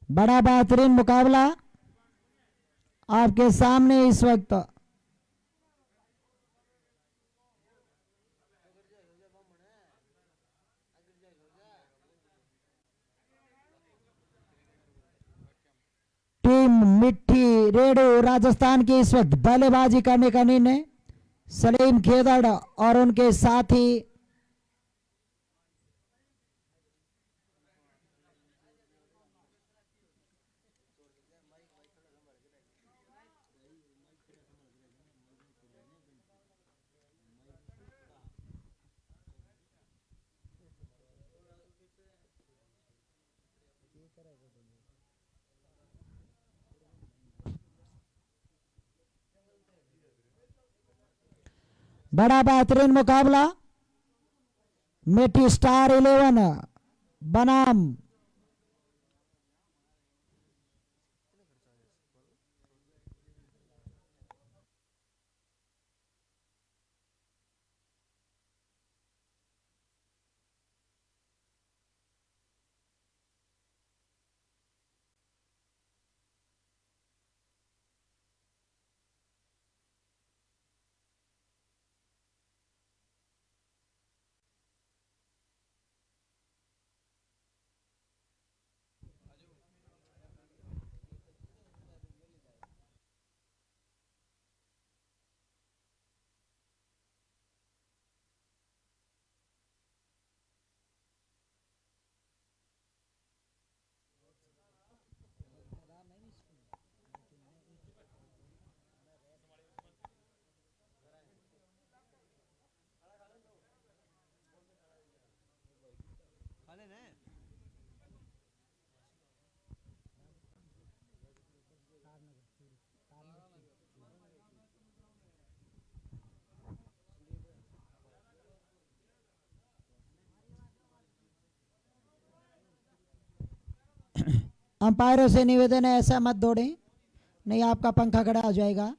बड़ा बेहतरीन मुकाबला आपके सामने इस वक्त। टीम मिट्टी रेडो राजस्थान की इस वक्त बल्लेबाजी करने का निर्णय सलीम खेदड़ और उनके साथी बड़ा बेहतरीन मुकाबला मिट्टी स्टार 11 बनाम अंपायरों से निवेदन है ऐसा मत दौड़ें, नहीं आपका पंखा खड़ा हो जाएगा।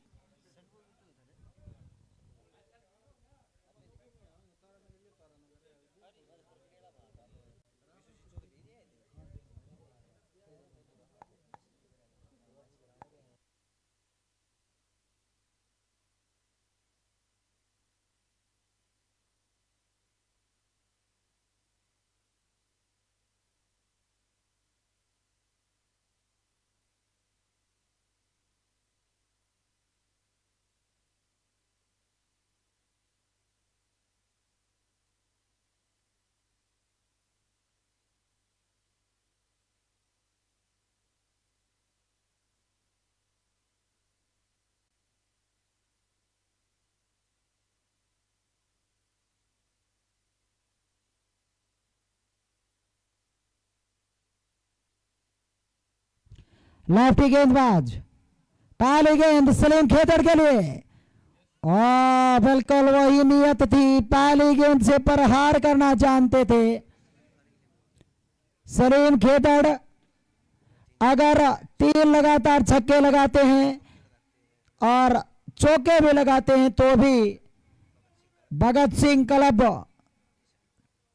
लेफ्टी गेंदबाज पहली गेंद सलीम खेदड़ के लिए बिल्कुल वही नियत थी, पहली गेंद से प्रहार करना जानते थे सलीम खेदड़। अगर 3 लगातार छक्के लगाते हैं और चौके भी लगाते हैं तो भी Bhagat Singh club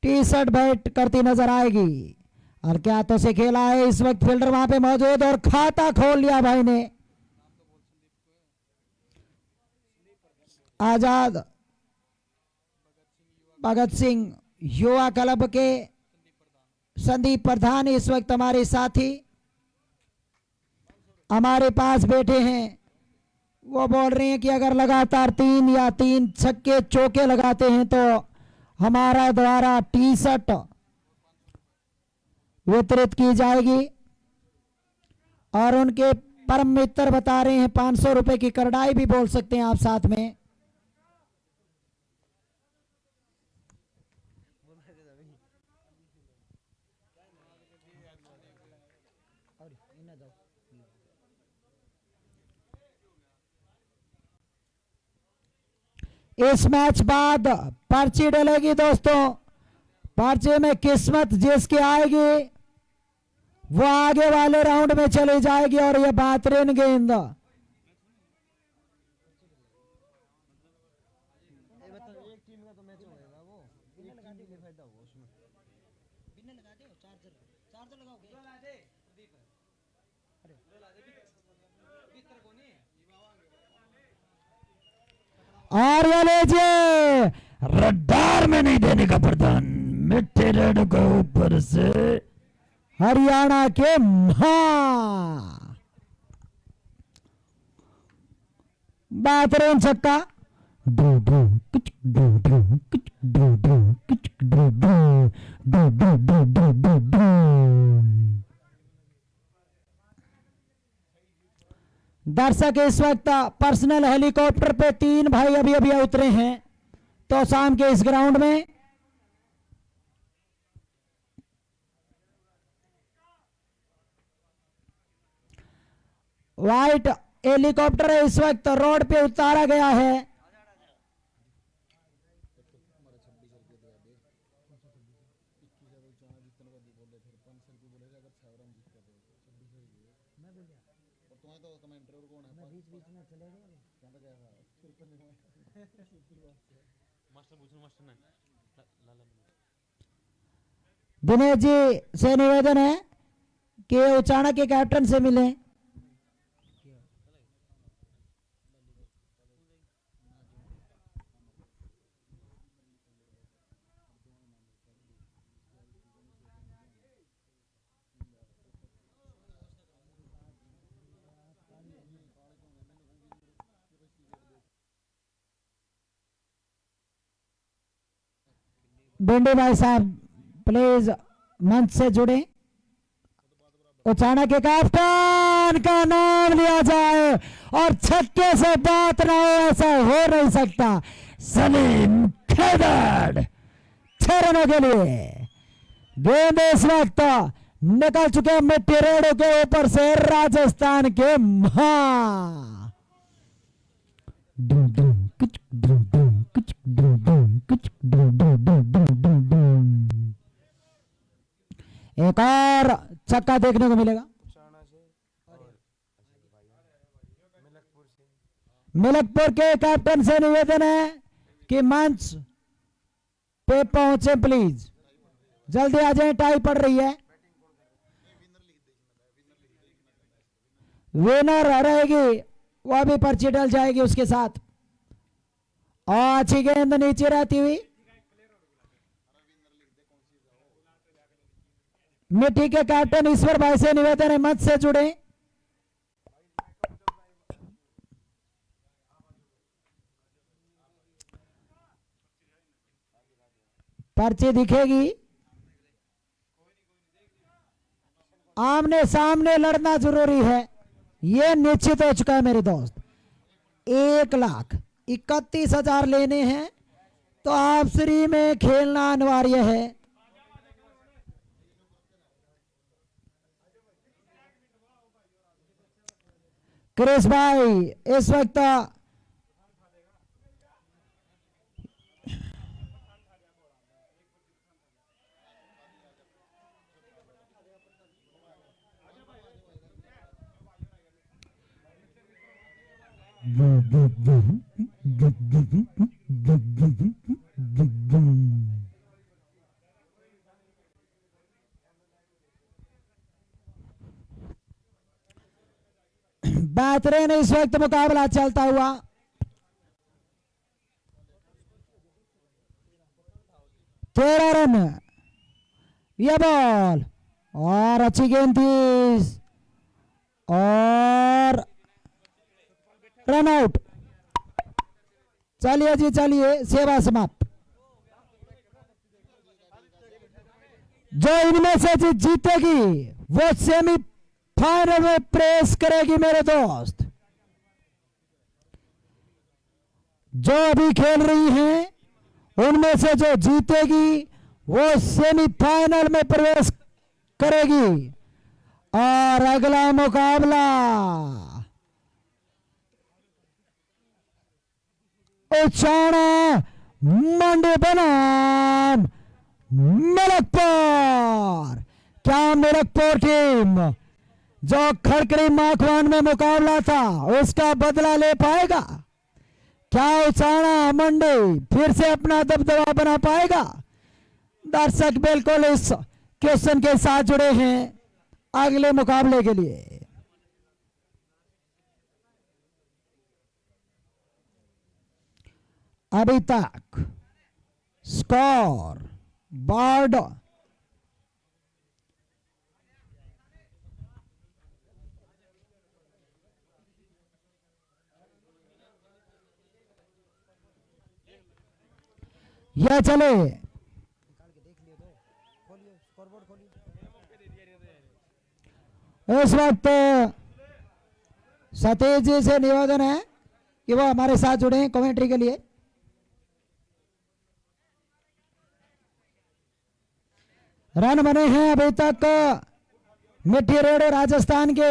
T shirt bat करती नजर आएगी। और क्या तो से खेला है इस वक्त फील्डर वहां पे मौजूद और खाता खोल लिया भाई ने। आजाद भगत सिंह युवा क्लब के संदीप प्रधान इस वक्त हमारे साथी हमारे पास बैठे हैं। वो बोल रहे हैं कि अगर लगातार 3 छक्के चौके लगाते हैं तो हमारा द्वारा टी शर्ट वितरित की जाएगी। और उनके परम मित्र बता रहे हैं 500 रुपए की करड़ाई भी बोल सकते हैं आप साथ में। इस मैच बाद पर्ची डलेगी दोस्तों, पर्चे में किस्मत जिसकी आएगी वो आगे वाले राउंड में चली जाएगी और ये बेहतरीन गेंद और ये लीजिए रडार में नहीं देने का प्रदान मिट्टी रेड के ऊपर से हरियाणा के बेहतरीन छक्का दर्शक इस वक्त पर्सनल हेलीकॉप्टर पे 3 भाई अभी अभी उतरे हैं तो शाम के इस ग्राउंड में व्हाइट हेलीकॉप्टर इस वक्त रोड पे उतारा गया है। दिनेश जी से निवेदन है कि उचाना के कैप्टन से मिलें। भिंडी भाई साहब प्लीज मंच से जुड़े। उचाना के कैप्टन का नाम लिया जाए और छक्के से बात ना हो ऐसा हो नहीं सकता। सलीम खेदड़ 6 रनों के लिए गेंद इस वक्त निकल चुके मिट्टी रेडों के ऊपर से राजस्थान के एक और छक्का देखने को मिलेगा। मिलकपुर के कैप्टन से निवेदन है कि मंच पे पहुंचे प्लीज, जल्दी आ जाए, टाई पड़ रही है। विनर रहेगी वह भी पर्ची डल जाएगी उसके साथ। और अच्छी गेंद नीचे रहती हुई मिट्टी के कैप्टन ईश्वर भाई से निवेदन है मंच से जुड़े। पर्ची दिखेगी। आमने सामने लड़ना जरूरी है, यह निश्चित हो चुका है मेरे दोस्त। 1,31,000 लेने हैं तो आप श्री में खेलना अनिवार्य है। क्रिस भाई इस वक्त बेहतरीन इस वक्त मुकाबला चलता हुआ। तेरह रन यह बॉल और अच्छी गेंद थी और रन आउट। चलिए जी चलिए, सेवा समाप्त। जो इनमें से जीतेगी वो सेमीफाइनल में प्रेस करेगी मेरे दोस्त। जो अभी खेल रही हैं उनमें से जो जीतेगी वो सेमीफाइनल में प्रवेश करेगी। और अगला मुकाबला उचाना मंडी बनाम मलकपुर क्या मिलकपुर टीम जो खड़कड़ी माखवान में मुकाबला था उसका बदला ले पाएगा? क्या उचाना मंडी फिर से अपना दबदबा बना पाएगा? दर्शक बिल्कुल इस क्वेश्चन के साथ जुड़े हैं अगले मुकाबले के लिए। अभी तक स्कोर बोर्ड यह चले। इस वक्त सतीश जी से निवेदन है कि वो हमारे साथ जुड़े हैं कमेंट्री के लिए। रन बने हैं अभी तक मिट्टी रेड राजस्थान के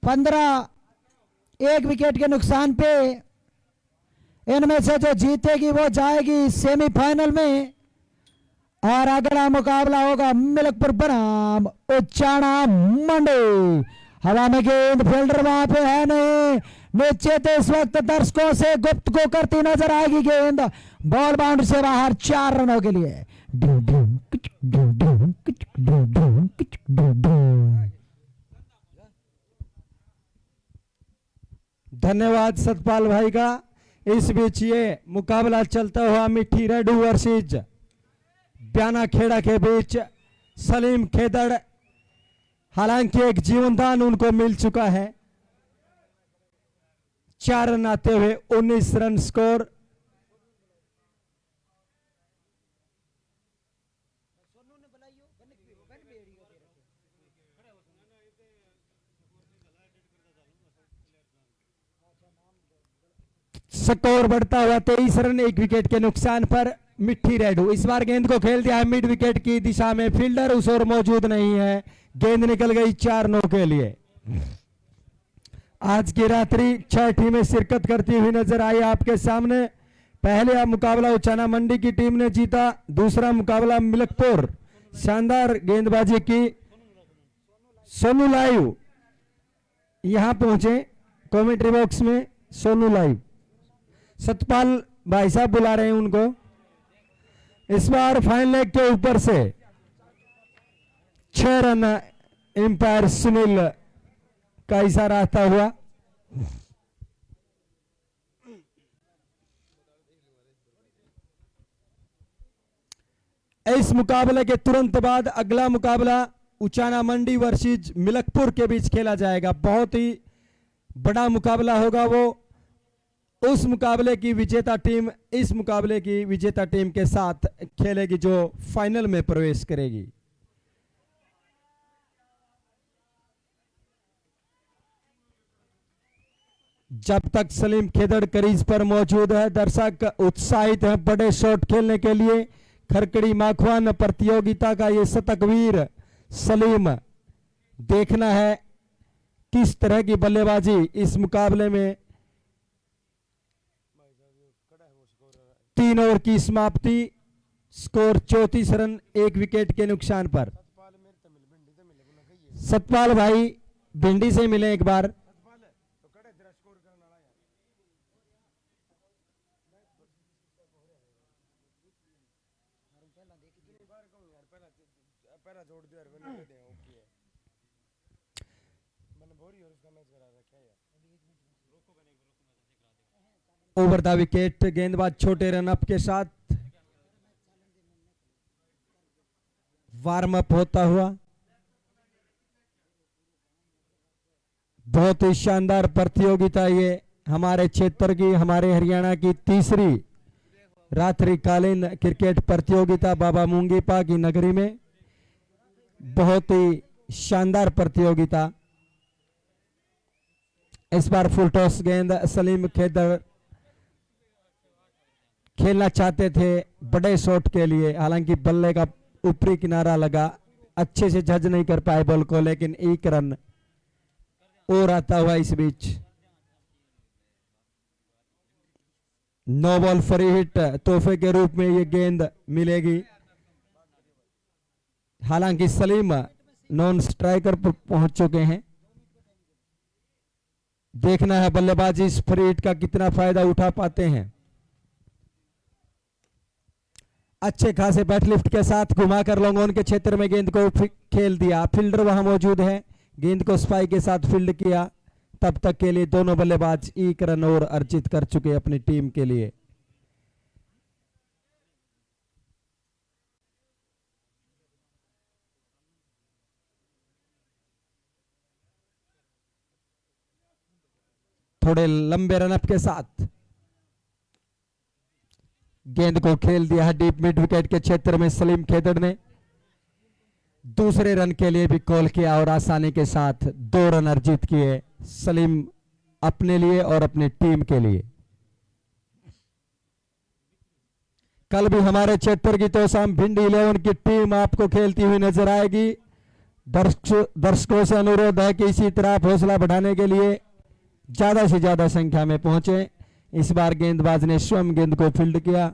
15, एक विकेट के नुकसान पे। इनमें से जो जीतेगी वो जाएगी सेमीफाइनल में और अगला मुकाबला होगा मिलकपुर बनाम उचाना मंडी। हवा में गेंद, फील्डर वहां पे है नहीं, नीचे तो इस वक्त दर्शकों से गुप्त को करती नजर आएगी गेंद, बॉल बाउंड्री से बाहर 4 रनों के लिए। धन्यवाद सतपाल भाई का। इस बीच ये मुकाबला चलता हुआ मिट्टी रेड वर्सेज ब्याना खेड़ा के बीच सलीम खेदड़, हालांकि एक जीवनदान उनको मिल चुका है। 4 रन आते हुए 19 रन स्कोर। स्कोर बढ़ता हुआ 23 रन, 1 विकेट के नुकसान पर मिट्टी रेडू। इस बार गेंद को खेल दिया है मिड विकेट की दिशा में, फील्डर उस ओर मौजूद नहीं है, गेंद निकल गई 4 रनों के लिए। आज की रात्रि 6 टीमें शिरकत करती हुई नजर आई आपके सामने। पहले मुकाबला उचाना मंडी की टीम ने जीता, दूसरा मुकाबला मिलकपुर, शानदार गेंदबाजी की। सोनू लाइव यहां पहुंचे कमेंट्री बॉक्स में, सोनू लाइव सतपाल भाई साहब बुला रहे हैं उनको। इस बार फाइन लेग के ऊपर से 6 रन एम्पायर सुनील का इशारा आता हुआ। इस मुकाबले के तुरंत बाद अगला मुकाबला उचाना मंडी वर्सेज मिलकपुर के बीच खेला जाएगा। बहुत ही बड़ा मुकाबला होगा वो। उस मुकाबले की विजेता टीम इस मुकाबले की विजेता टीम के साथ खेलेगी जो फाइनल में प्रवेश करेगी। जब तक सलीम खेदड़ क्रीज पर मौजूद है, दर्शक उत्साहित हैं बड़े शॉट खेलने के लिए। खड़कड़ी माखवान प्रतियोगिता का ये शतकवीर सलीम, देखना है किस तरह की बल्लेबाजी इस मुकाबले में। 3 ओवर की समाप्ति, स्कोर 34 रन, 1 विकेट के नुकसान पर। सतपाल भाई भिंडी से मिले एक बार। ओवर द विकेट, गेंदबाज छोटे रन अप के साथ वार्म अप होता हुआ। बहुत ही शानदार प्रतियोगिता ये हमारे क्षेत्र की, हमारे हरियाणा की तीसरी रात्रिकालीन क्रिकेट प्रतियोगिता बाबा मूंगीपा की नगरी में। बहुत ही शानदार प्रतियोगिता। इस बार फुल टॉस गेंद सलीम खेदड़ खेलना चाहते थे बड़े शॉट के लिए, हालांकि बल्ले का ऊपरी किनारा लगा, अच्छे से जज नहीं कर पाए बॉल को, लेकिन 1 रन और आता हुआ इस बीच। नो बॉल फ्री हिट तोहफे के रूप में ये गेंद मिलेगी। हालांकि सलीम नॉन स्ट्राइकर पर पहुंच चुके हैं। देखना है बल्लेबाजी इस फ्री हिट का कितना फायदा उठा पाते हैं। अच्छे खासे बैट लिफ्ट के साथ घुमाकर लॉन्ग ऑन के क्षेत्र में गेंद को खेल दिया। फील्डर वहां मौजूद है, गेंद को स्पाइक के साथ फील्ड किया। तब तक के लिए दोनों बल्लेबाज 1 रन और अर्जित कर चुके अपनी टीम के लिए। थोड़े लंबे रनअप के साथ गेंद को खेल दिया है डीप मिड विकेट के क्षेत्र में। सलीम खेदड़ ने दूसरे रन के लिए भी कॉल किया और आसानी के साथ 2 रन अर्जित किए सलीम अपने लिए और अपनी टीम के लिए। कल भी हमारे क्षेत्र की तोसाम भिंडी 11 की टीम आपको खेलती हुई नजर आएगी। दर्शकों से अनुरोध है कि इसी तरह हौसला बढ़ाने के लिए ज्यादा से ज्यादा संख्या में पहुंचे। इस बार गेंदबाज ने स्वयं गेंद को फील्ड किया।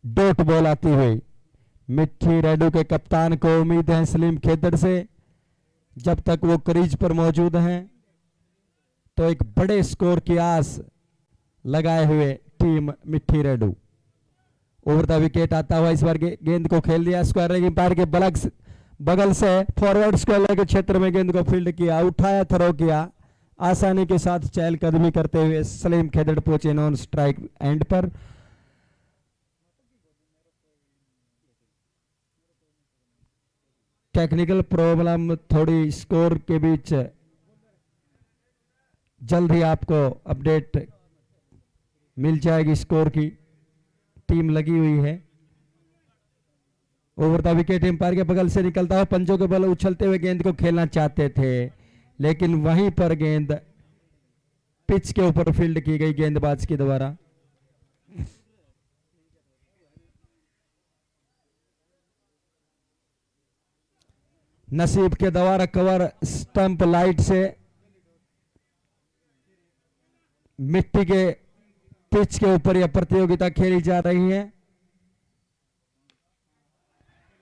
डॉट बॉल आती हुई मिट्टी रेडू के कप्तान को उम्मीद है सलीम खेदड़ से, जब तक वो क्रीज पर मौजूद हैं तो एक बड़े स्कोर की आस लगाए हुए टीम मिट्टी रेडू। ओवर द विकेट आता हुआ इस बार गेंद को खेल दिया स्क्वायर लेग अंपायर के बगल से फॉरवर्ड स्क्वायर लेग के क्षेत्र में गेंद को फील्ड किया, उठाया, थ्रो किया। आसानी के साथ चहलकदमी करते हुए सलीम खेदड़ पहुंचे नॉन स्ट्राइक एंड पर। टेक्निकल प्रॉब्लम थोड़ी स्कोर के बीच, जल्द ही आपको अपडेट मिल जाएगी स्कोर की। टीम लगी हुई है। ओवर द विकेट अंपायर के बगल से निकलता हुआ पंजों के बल उछलते हुए गेंद को खेलना चाहते थे, लेकिन वहीं पर गेंद पिच के ऊपर फील्ड की गई गेंदबाज के द्वारा। नसीब के द्वारा कवर स्टंप लाइट से मिट्टी के पिच के ऊपर यह प्रतियोगिता खेली जा रही है।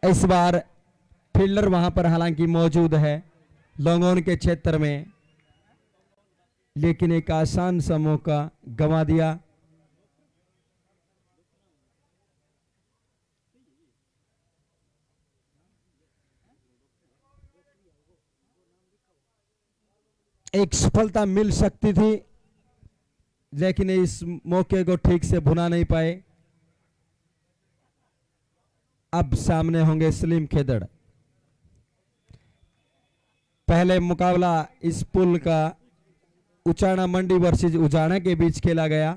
इस बार फील्डर वहां पर हालांकि मौजूद है लॉन्ग ऑन के क्षेत्र में, लेकिन एक आसान सा मौका गंवा दिया। एक सफलता मिल सकती थी, लेकिन इस मौके को ठीक से भुना नहीं पाए। अब सामने होंगे सलीम खेदड़। पहले मुकाबला इस पुल का उचाना मंडी वर्सेस उजाना के बीच खेला गया,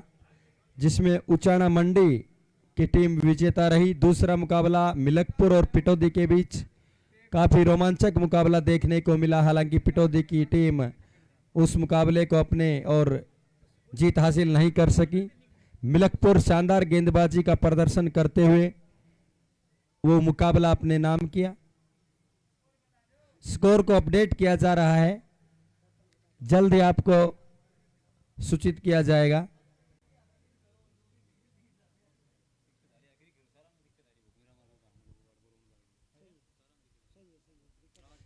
जिसमें उचाना मंडी की टीम विजेता रही। दूसरा मुकाबला मिलकपुर और पिटौदी के बीच काफी रोमांचक मुकाबला देखने को मिला। हालांकि पिटौदी की टीम उस मुकाबले को अपने और जीत हासिल नहीं कर सकी। मिलकपुर शानदार गेंदबाजी का प्रदर्शन करते हुए वो मुकाबला अपने नाम किया। स्कोर को अपडेट किया जा रहा है, जल्द ही आपको सूचित किया जाएगा।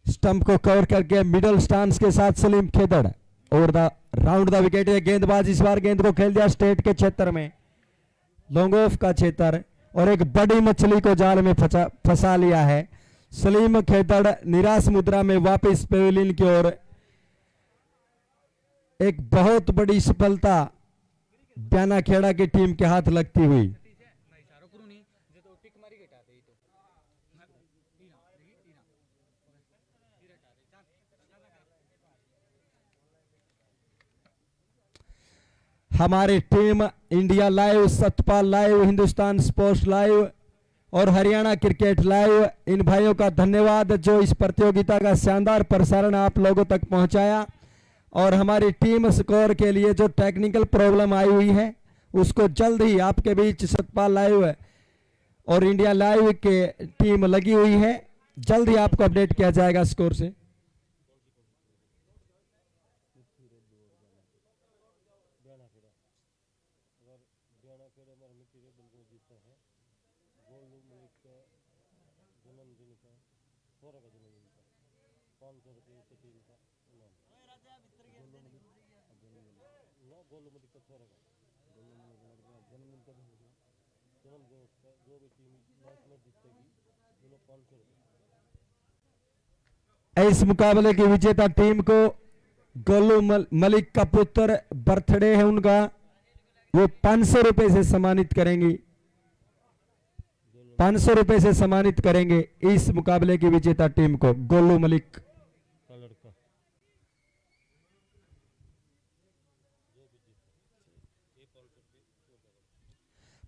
स्टंप को कवर करके मिडल स्टांस के साथ सलीम खेदड़ और राउंड द विकेट। गेंदबाज इस बार गेंद को खेल दिया स्ट्रेट के क्षेत्र में, लॉन्ग ऑफ का क्षेत्र, और एक बड़ी मछली को जाल में फंसा लिया है। सलीम खेदड़ निराश मुद्रा में वापस पेविलियन की ओर। एक बहुत बड़ी सफलता ब्याना खेड़ा की टीम के हाथ लगती हुई। हमारी team India live, Satpal live, Hindustan sports live और हरियाणा क्रिकेट लाइव, इन भाइयों का धन्यवाद जो इस प्रतियोगिता का शानदार प्रसारण आप लोगों तक पहुंचाया। और हमारी टीम स्कोर के लिए जो टेक्निकल प्रॉब्लम आई हुई है उसको जल्द ही आपके बीच सतपाल लाइव और इंडिया लाइव के टीम लगी हुई है, जल्द ही आपको अपडेट किया जाएगा स्कोर से। गोल्ड मलिक का जन्मदिन का इस मुकाबले की विजेता टीम को गोलू मलिक का पुत्र बर्थडे है उनका, वो 500 रुपए से सम्मानित करेंगी, 500 रुपए से सम्मानित करेंगे इस मुकाबले की विजेता टीम को। गोलू मलिक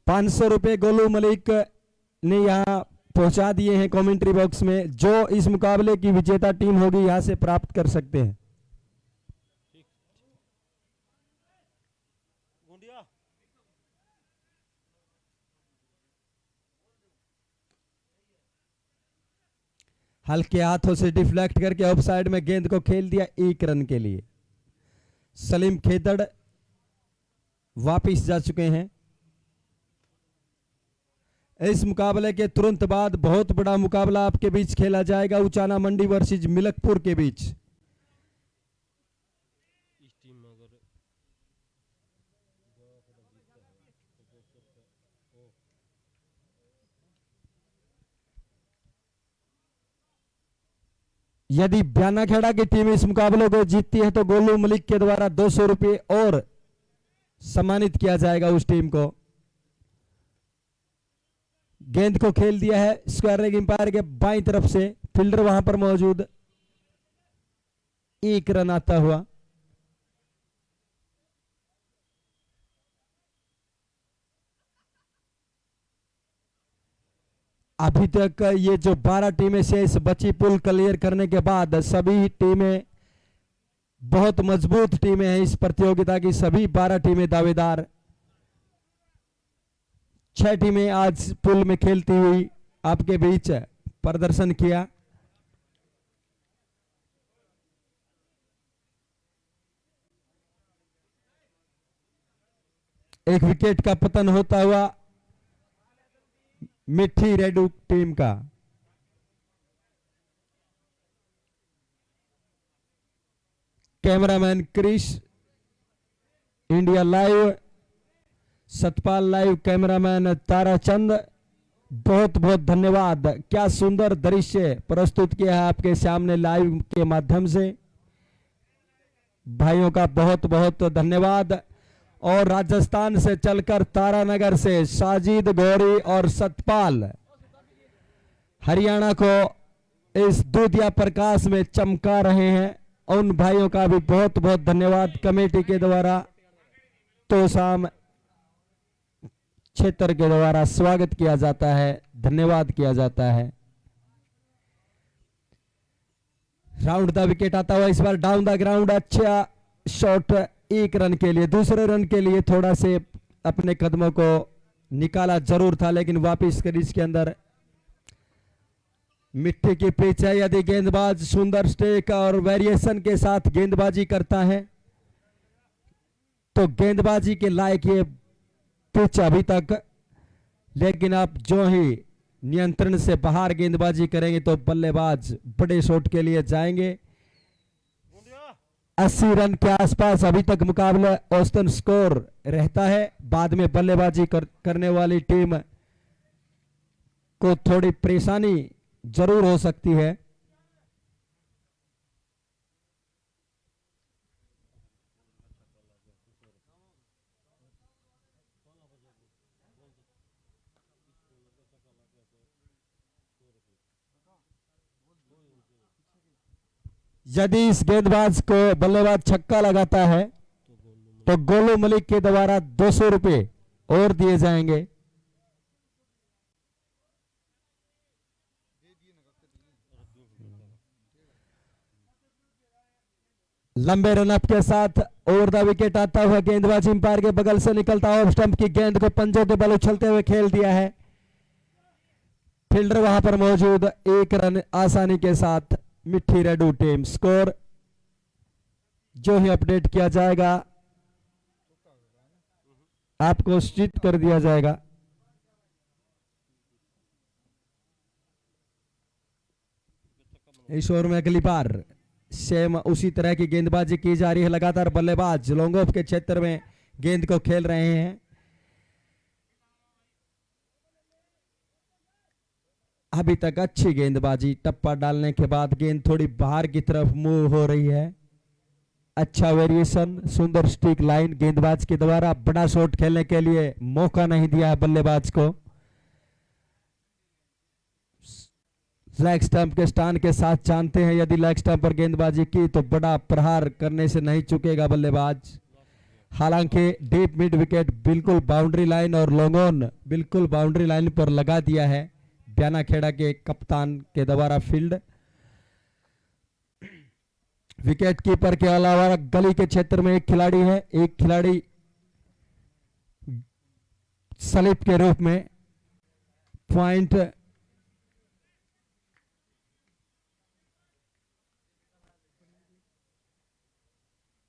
500 रुपए गोलू मलिक ने यहां पहुंचा दिए हैं कमेंट्री बॉक्स में। जो इस मुकाबले की विजेता टीम होगी यहां से प्राप्त कर सकते हैं। हल्के हाथों से डिफ्लेक्ट करके ऑफ साइड में गेंद को खेल दिया 1 रन के लिए। सलीम खेदड़ वापिस जा चुके हैं। इस मुकाबले के तुरंत बाद बहुत बड़ा मुकाबला आपके बीच खेला जाएगा, उचाना मंडी वर्सेस मिलकपुर के बीच। यदि ब्यानाखेड़ा की टीम इस मुकाबले को जीतती है तो गोलू मलिक के द्वारा 200 रुपए और सम्मानित किया जाएगा उस टीम को। गेंद को खेल दिया है स्क्वायर लेग अंपायर के बाईं तरफ से, फील्डर वहां पर मौजूद, 1 रन आता हुआ। अभी तक ये जो 12 टीमें से इस बची पुल क्लियर करने के बाद सभी टीमें बहुत मजबूत टीमें हैं। इस प्रतियोगिता की सभी 12 टीमें दावेदार। 6 टीमें आज पुल में खेलती हुई आपके बीच प्रदर्शन किया। एक विकेट का पतन होता हुआ मिठी रेडू टीम का। Cameraman Krish, India live, Satpal live, cameraman Tarachand, बहुत बहुत धन्यवाद। क्या सुंदर दृश्य प्रस्तुत किया है आपके सामने लाइव के माध्यम से, भाइयों का बहुत बहुत धन्यवाद। और राजस्थान से चलकर तारानगर से साजिद गौरी और सतपाल हरियाणा को इस दूधिया प्रकाश में चमका रहे हैं, उन भाइयों का भी बहुत बहुत धन्यवाद। कमेटी के द्वारा तोशाम क्षेत्र के द्वारा स्वागत किया जाता है, धन्यवाद किया जाता है। राउंड द विकेट आता हुआ इस बार डाउन द ग्राउंड, अच्छा शॉट 1 रन के लिए। दूसरे रन के लिए थोड़ा से अपने कदमों को निकाला जरूर था, लेकिन वापिस क्रीज के अंदर। मिट्टी की पिच है, यदि गेंदबाज सुंदर स्टेक और वेरिएशन के साथ गेंदबाजी करता है तो गेंदबाजी के लायक ये पिच अभी तक, लेकिन आप जो ही नियंत्रण से बाहर गेंदबाजी करेंगे तो बल्लेबाज बड़े शॉट के लिए जाएंगे। 80 रन के आसपास अभी तक मुकाबला औसतन स्कोर रहता है। बाद में बल्लेबाजी करने वाली टीम को थोड़ी परेशानी जरूर हो सकती है। यदि इस गेंदबाज को बल्लेबाज छक्का लगाता है तो गोलू मलिक के द्वारा 200 रुपए और दिए जाएंगे। लंबे रनअप के साथ ओवर द विकेट आता हुआ गेंदबाज अंपायर के बगल से निकलता हुआ स्टंप की गेंद को पंजों के बल उछलते हुए खेल दिया है। फील्डर वहां पर मौजूद, 1 रन आसानी के साथ मिठी रेडू टीम। स्कोर जो ही अपडेट किया जाएगा आपको सूचित कर दिया जाएगा। इस ओवर में अगली बार सेम उसी तरह की गेंदबाजी की जा रही है। लगातार बल्लेबाज लॉन्ग ऑफ के क्षेत्र में गेंद को खेल रहे हैं। अभी तक अच्छी गेंदबाजी, टप्पा डालने के बाद गेंद थोड़ी बाहर की तरफ मूव हो रही है। अच्छा वेरिएशन, सुंदर स्टिक लाइन, गेंदबाज के द्वारा बड़ा शॉट खेलने के लिए मौका नहीं दिया है बल्लेबाज को। लेग स्टंप के स्टान के साथ जानते हैं यदि लेग स्टंप पर गेंदबाजी की तो बड़ा प्रहार करने से नहीं चुकेगा बल्लेबाज। हालांकि डीप मिड विकेट बिल्कुल बाउंड्री लाइन और लॉन्ग ऑन बिल्कुल बाउंड्री लाइन पर लगा दिया है ब्याना खेड़ा के कप्तान के द्वारा फील्ड। विकेट कीपर के अलावा गली के क्षेत्र में एक खिलाड़ी है, एक खिलाड़ी स्लिप के रूप में point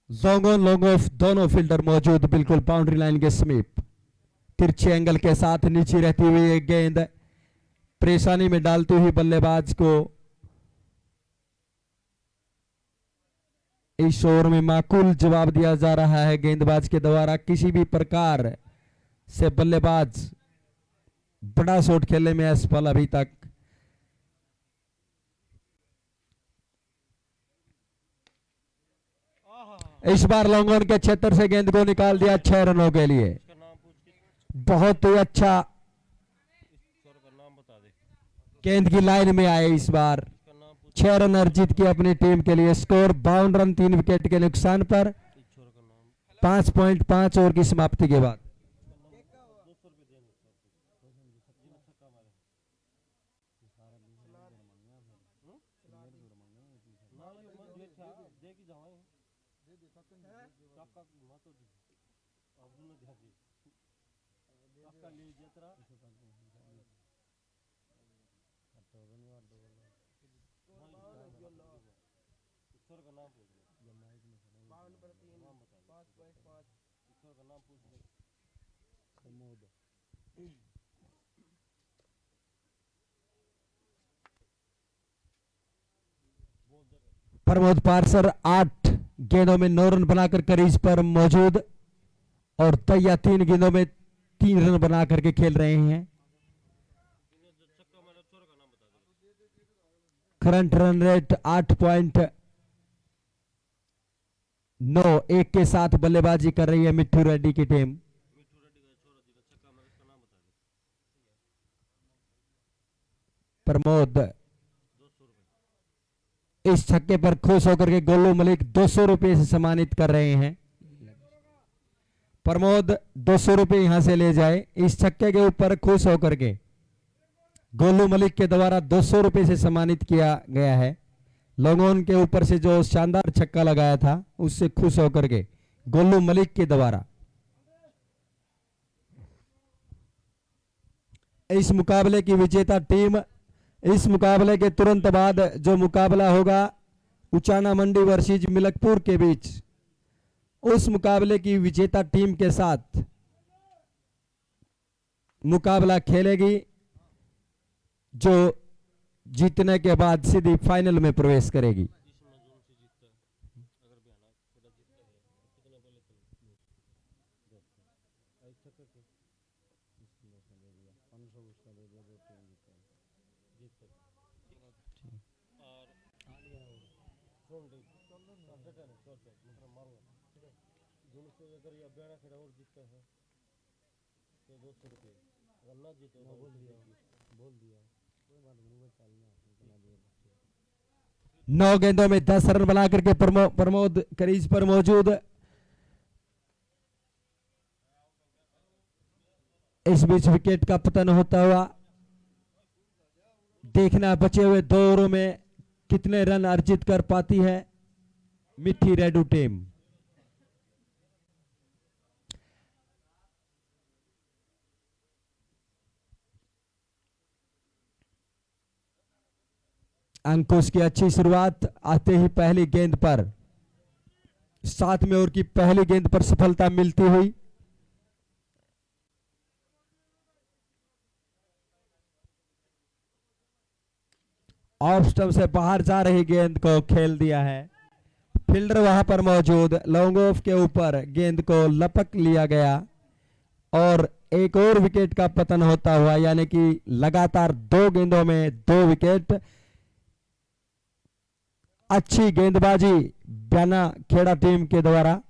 long on long off दोनों फील्डर मौजूद बिल्कुल बाउंड्री लाइन के समीप। तिरछे एंगल के साथ नीचे रहती हुई एक गेंद परेशानी में डालती हुई बल्लेबाज को इस ओवर में माकूल जवाब दिया जा रहा है गेंदबाज के द्वारा। किसी भी प्रकार से बल्लेबाज बड़ा शॉट खेलने में असफल अभी तक। इस बार लॉन्ग ऑन के क्षेत्र से गेंद को निकाल दिया 6 रनों के लिए। बहुत ही अच्छा गेंद की लाइन में आए इस बार। 6 रन अर्जित किए अपनी टीम के लिए। स्कोर 52 रन 3 विकेट के नुकसान पर 5.5 ओवर की समाप्ति के बाद। प्रमोद पारसर 8 गेंदों में 9 रन बनाकर क्रीज पर मौजूद और तैया 3 गेंदों में 3 रन बना करके खेल रहे हैं। करंट रन रेट 8.91 के साथ बल्लेबाजी कर रही है मिट्ठू रेड्डी की टीम। प्रमोद इस छक्के पर खुश होकर के गोलू मलिक 200 रुपए से सम्मानित कर रहे हैं। प्रमोद 200 रुपए यहां से ले जाए। इस छक्के के ऊपर खुश होकर के गोलू मलिक के द्वारा 200 रुपए से सम्मानित किया गया है। लॉन्ग ऑन के ऊपर से जो शानदार छक्का लगाया था उससे खुश होकर के गोलू मलिक के द्वारा। इस मुकाबले की विजेता टीम, इस मुकाबले के तुरंत बाद जो मुकाबला होगा उचाना मंडी वर्सेज मिलकपुर के बीच, उस मुकाबले की विजेता टीम के साथ मुकाबला खेलेगी जो जीतने के बाद सीधी फाइनल में प्रवेश करेगी। नौ गेंदों में 10 रन बना करके प्रमोद क्रीज पर मौजूद। इस बीच विकेट का पतन होता हुआ देखना बचे हुए 2 ओवरों में कितने रन अर्जित कर पाती है मिट्ठी रेडू टीम। अंकुश की अच्छी शुरुआत आते ही पहली गेंद पर 7वें ओवर की पहली गेंद पर सफलता मिलती हुई। ऑफ स्टंप से बाहर जा रही गेंद को खेल दिया है। फील्डर वहां पर मौजूद, लॉन्ग ऑफ के ऊपर गेंद को लपक लिया गया और एक और विकेट का पतन होता हुआ, यानी कि लगातार 2 गेंदों में 2 विकेट। अच्छी गेंदबाजी बयाना खेड़ा टीम के द्वारा।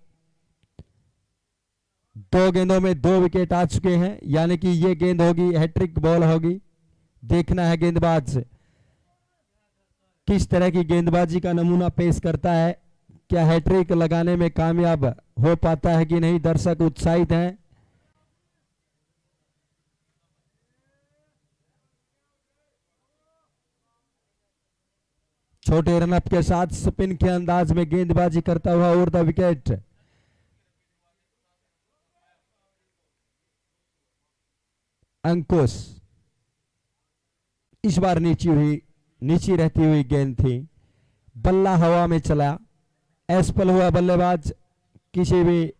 2 गेंदों में 2 विकेट आ चुके हैं, यानी कि ये गेंद होगी हैट्रिक बॉल होगी। देखना है गेंदबाज किस तरह की गेंदबाजी का नमूना पेश करता है, क्या हैट्रिक लगाने में कामयाब हो पाता है कि नहीं। दर्शक उत्साहित हैं। छोटे रनअप के साथ स्पिन के अंदाज में गेंदबाजी करता हुआ ओवर द विकेट। अंकुश इस बार नीची रहती हुई गेंद थी, बल्ला हवा में चला, एसपल हुआ बल्लेबाज। किसी भी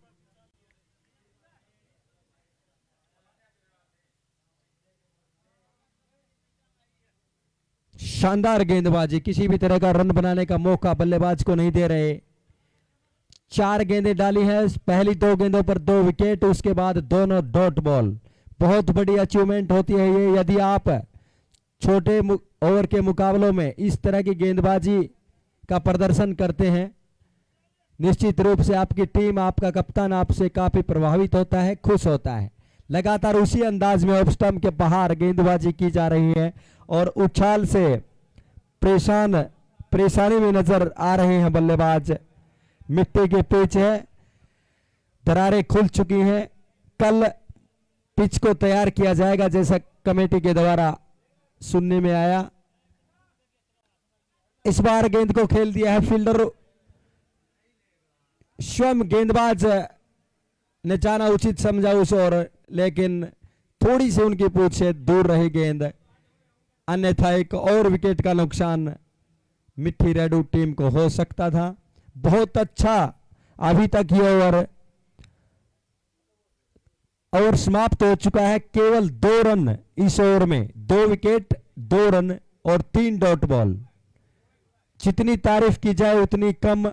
शानदार गेंदबाजी, किसी भी तरह का रन बनाने का मौका बल्लेबाज को नहीं दे रहे। 4 गेंदें डाली हैं, पहली 2 गेंदों पर 2 विकेट, उसके बाद दोनों डॉट बॉल। बहुत बड़ी अचीवमेंट होती है ये, यदि आप छोटे ओवर के मुकाबलों में इस तरह की गेंदबाजी का प्रदर्शन करते हैं। निश्चित रूप से आपकी टीम, आपका कप्तान आपसे काफी प्रभावित होता है, खुश होता है। लगातार उसी अंदाज में ऑफ स्टंप के बाहर गेंदबाजी की जा रही है और उछाल से परेशानी में नजर आ रहे हैं बल्लेबाज। मिट्टी के पिच है, दरारें खुल चुकी हैं। कल पिच को तैयार किया जाएगा जैसा कमेटी के द्वारा सुनने में आया। इस बार गेंद को खेल दिया है फील्डर। स्वयं गेंदबाज ने जाना उचित समझा उस ओर, लेकिन थोड़ी सी उनकी पूछ से दूर रही गेंद, अन्यथा एक और विकेट का नुकसान मिट्टी रेडू टीम को हो सकता था। बहुत अच्छा अभी तक ये ओवर समाप्त हो चुका है। केवल 2 रन इस ओवर में, 2 विकेट, 2 रन और 3 डॉट बॉल। जितनी तारीफ की जाए उतनी कम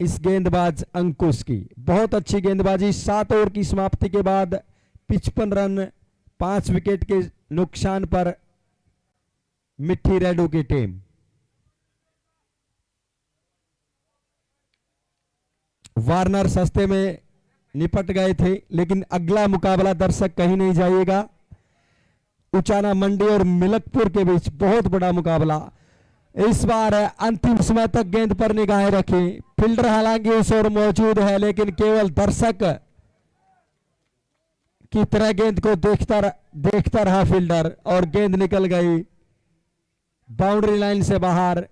इस गेंदबाज अंकुश की। बहुत अच्छी गेंदबाजी। 7 ओवर की समाप्ति के बाद 55 रन 5 विकेट के नुकसान पर मिट्टी रेडू की टीम। वार्नर सस्ते में निपट गए थे, लेकिन अगला मुकाबला दर्शक कहीं नहीं जाइएगा। उचाना मंडी और मिलकपुर के बीच बहुत बड़ा मुकाबला। इस बार अंतिम समय तक गेंद पर निगाहें रखी। फील्डर हालांकि उस ओर मौजूद है, लेकिन केवल दर्शक की तरह गेंद को देखता रहा फील्डर, और गेंद निकल गई बाउंड्री लाइन से बाहर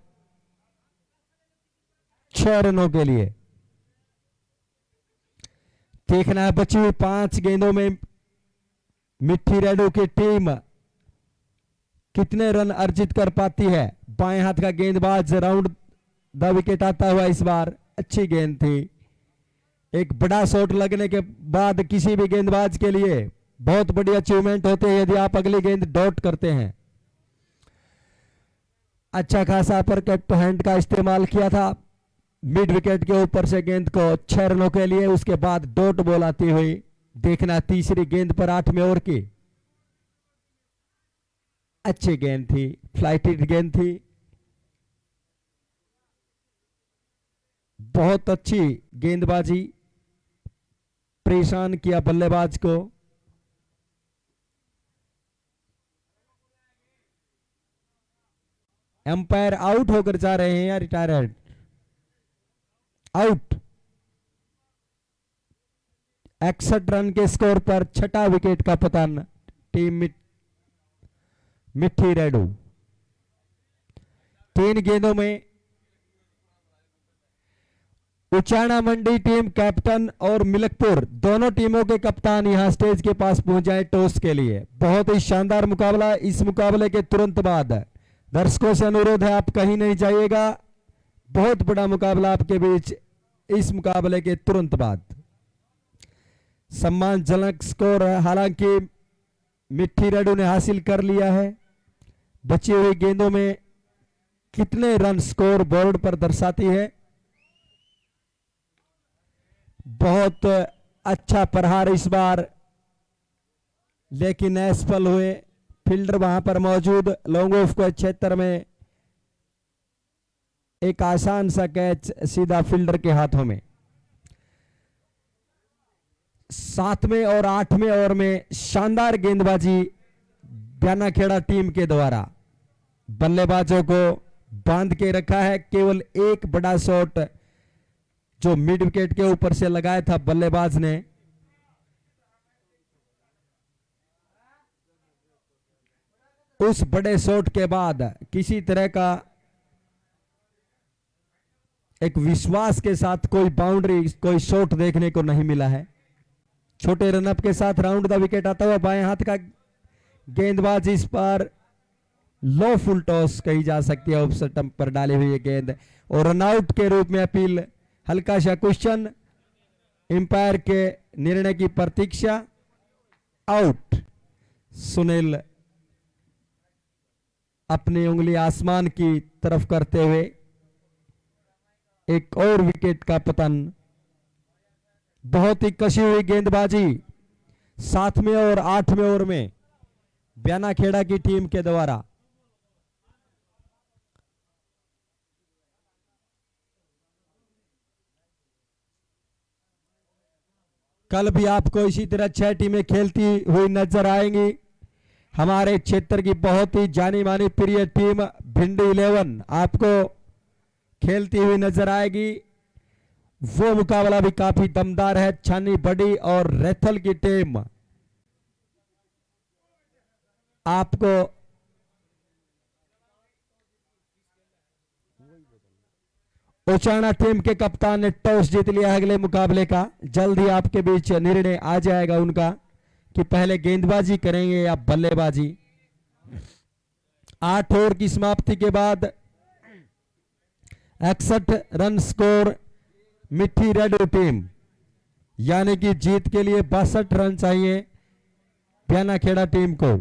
6 रनों के लिए। देखना है बची हुई 5 गेंदों में मिट्टी रेडू की टीम कितने रन अर्जित कर पाती है। बाएं हाथ का गेंदबाज राउंड द विकेट आता हुआ इस बार। अच्छी गेंद थी। एक बड़ा शॉट लगने के बाद किसी भी गेंदबाज के लिए बहुत बड़ी अचीवमेंट होती है यदि आप अगली गेंद डॉट करते हैं। अच्छा खासा अपर कट हैंड का इस्तेमाल किया था मिड विकेट के ऊपर से गेंद को 6 रनों के लिए। उसके बाद डॉट बॉल आती हुई। देखना तीसरी गेंद पर 8वें ओवर की। अच्छी गेंद थी, फ्लाइटेड गेंद थी, बहुत अच्छी गेंदबाजी। परेशान किया बल्लेबाज को। एम्पायर आउट होकर जा रहे हैं या रिटायर्ड? आउट। 61 रन के स्कोर पर 6ठा विकेट का पतन टीम मिट्टी रेडू। 3 गेंदों में उचाना मंडी टीम कैप्टन और मिलकपुर दोनों टीमों के कप्तान यहां स्टेज के पास पहुंच जाए टॉस के लिए। बहुत ही शानदार मुकाबला। इस मुकाबले के तुरंत बाद दर्शकों से अनुरोध है आप कहीं नहीं जाइएगा। बहुत बड़ा मुकाबला आपके बीच। इस मुकाबले के तुरंत बाद सम्मानजनक स्कोर हालांकि मिट्टी रेडू ने हासिल कर लिया है। बची हुई गेंदों में कितने रन स्कोर बोर्ड पर दर्शाती है। बहुत अच्छा प्रहार इस बार, लेकिन असफल हुए। फील्डर वहां पर मौजूद, लॉन्ग ऑफ को क्षेत्र में एक आसान सा कैच सीधा फील्डर के हाथों में। 7वें और 8वें ओवर में शानदार गेंदबाजी ब्यानाखेड़ा टीम के द्वारा बल्लेबाजों को बांध के रखा है। केवल एक बड़ा शॉट जो मिड विकेट के ऊपर से लगाया था बल्लेबाज ने, उस बड़े शॉट के बाद किसी तरह का एक विश्वास के साथ कोई बाउंड्री, कोई शॉट देखने को नहीं मिला है। छोटे रनअप के साथ राउंड द विकेट आता हुआ बाएं हाथ का गेंदबाज, इस पर लो फुल टॉस कही जा सकती है, ऑफ स्टंप पर डाली हुई गेंद और रनआउट के रूप में अपील। हल्का सा क्वेश्चन, एम्पायर के निर्णय की प्रतीक्षा। आउट। सुनील अपनी उंगली आसमान की तरफ करते हुए एक और विकेट का पतन। बहुत ही कसी हुई गेंदबाजी 7वें और 8वें ओवर में ब्यानाखेड़ा की टीम के द्वारा। कल भी आपको इसी तरह 6 टीमें खेलती हुई नजर आएंगी। हमारे क्षेत्र की बहुत ही जानी मानी प्रिय टीम भिंडी 11 आपको खेलती हुई नजर आएगी। वो मुकाबला भी काफी दमदार है। छानी बड़ी और रेथल की टीम आपको उचाना टीम के कप्तान ने टॉस जीत लिया अगले मुकाबले का। जल्द ही आपके बीच निर्णय आ जाएगा उनका कि पहले गेंदबाजी करेंगे या बल्लेबाजी। 8 ओवर की समाप्ति के बाद 61 रन स्कोर मिठी रेड टीम, यानी कि जीत के लिए 62 रन चाहिए ब्यानाखेड़ा टीम को।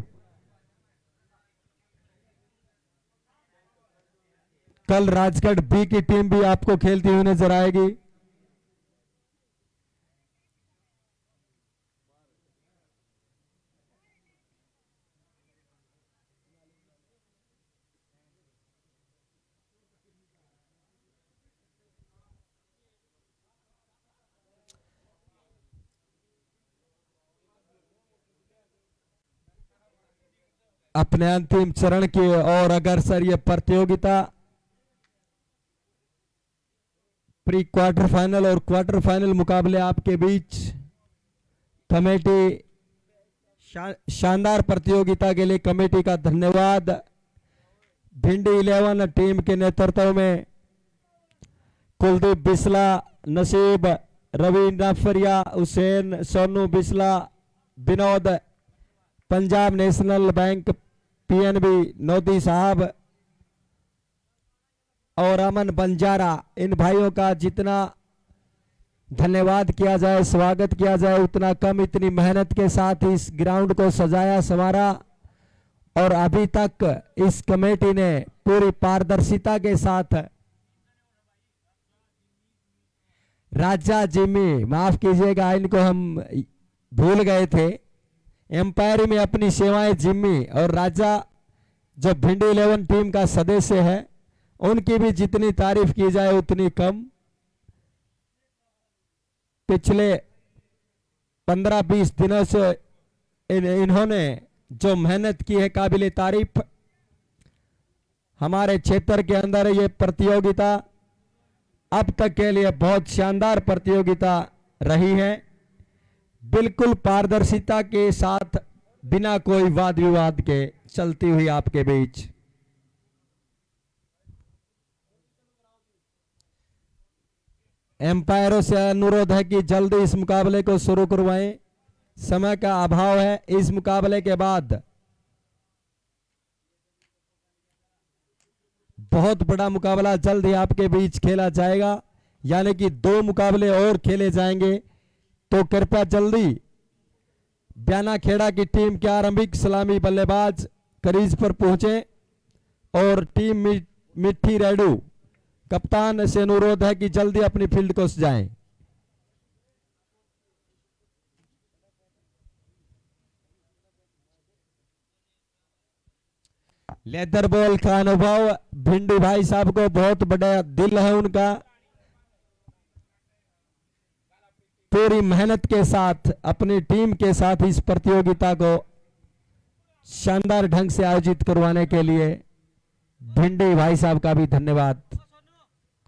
कल राजगढ़ बी की टीम भी आपको खेलती हुई नजर आएगी। अपने अंतिम चरण की ओर अग्रसर ये प्रतियोगिता प्री क्वार्टर फाइनल और क्वार्टर फाइनल मुकाबले आपके बीच। कमेटी शानदार प्रतियोगिता के लिए कमेटी का धन्यवाद। भिंडी 11 टीम के नेतृत्व में Kuldeep Bisla, Naseeb, Ravi Nafria, Hussain, Sonu Bisla, Vinod, Punjab national bank PNB Nodi साहब और अमन बंजारा, इन भाइयों का जितना धन्यवाद किया जाए, स्वागत किया जाए उतना कम। इतनी मेहनत के साथ इस ग्राउंड को सजाया संवारा और अभी तक इस कमेटी ने पूरी पारदर्शिता के साथ राजा जिम्मी, माफ कीजिएगा इनको हम भूल गए थे, एम्पायर में अपनी सेवाएं जिम्मी और राजा जो भिंडी 11 टीम का सदस्य है, उनकी भी जितनी तारीफ की जाए उतनी कम। पिछले 15-20 दिनों से इन्होंने जो मेहनत की है काबिले तारीफ। हमारे क्षेत्र के अंदर ये प्रतियोगिता अब तक के लिए बहुत शानदार प्रतियोगिता रही है, बिल्कुल पारदर्शिता के साथ, बिना कोई वाद विवाद के चलती हुई आपके बीच। एम्पायरों से अनुरोध है कि जल्दी इस मुकाबले को शुरू करवाएं, समय का अभाव है। इस मुकाबले के बाद बहुत बड़ा मुकाबला जल्द ही आपके बीच खेला जाएगा, यानी कि 2 मुकाबले और खेले जाएंगे। तो कृपया जल्दी ब्यानाखेड़ा की टीम के आरंभिक सलामी बल्लेबाज क्रीज पर पहुंचे और टीम मिट्टी रेडू, कप्तान से अनुरोध है कि जल्दी अपनी फील्ड को सजाएं। लेदर बॉल का अनुभव भिंडू भाई साहब को, बहुत बड़ा दिल है उनका। पूरी मेहनत के साथ अपनी टीम के साथ इस प्रतियोगिता को शानदार ढंग से आयोजित करवाने के लिए भिंडी भाई साहब का भी धन्यवाद,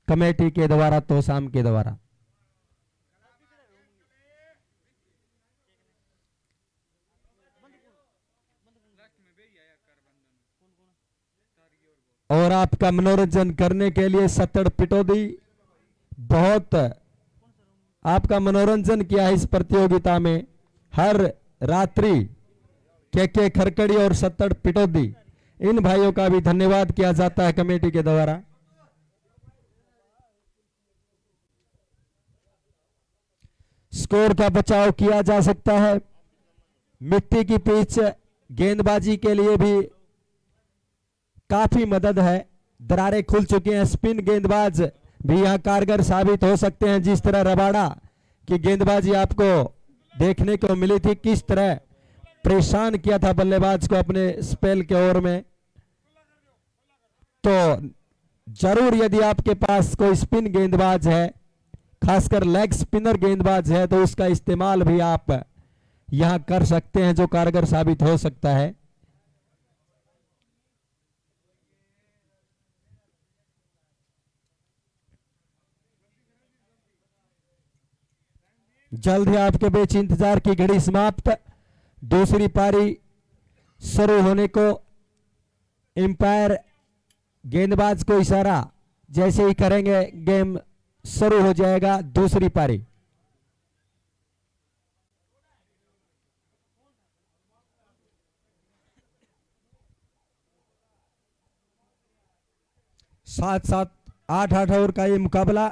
कमेटी के द्वारा, तोसाम के द्वारा। और आपका मनोरंजन करने के लिए सत्तड़ पिटोदी बहुत आपका मनोरंजन किया है इस प्रतियोगिता में। हर रात्रि के खरकड़ी और सत्तड़ पिटोदी, इन भाइयों का भी धन्यवाद किया जाता है कमेटी के द्वारा। स्कोर का बचाव किया जा सकता है। मिट्टी की पिच गेंदबाजी के लिए भी काफी मदद है। दरारें खुल चुकी हैं। स्पिन गेंदबाज भी यहां कारगर साबित हो सकते हैं। जिस तरह रबाड़ा की गेंदबाजी आपको देखने को मिली थी, किस तरह परेशान किया था बल्लेबाज को अपने स्पेल के ओवर में, तो जरूर यदि आपके पास कोई स्पिन गेंदबाज है, खासकर लेग स्पिनर गेंदबाज है, तो उसका इस्तेमाल भी आप यहां कर सकते हैं, जो कारगर साबित हो सकता है। जल्द ही आपके बीच इंतजार की घड़ी समाप्त, दूसरी पारी शुरू होने को एम्पायर गेंदबाज को इशारा जैसे ही करेंगे गेम शुरू हो जाएगा। दूसरी पारी सात सात 8-8 ओवर का ये मुकाबला।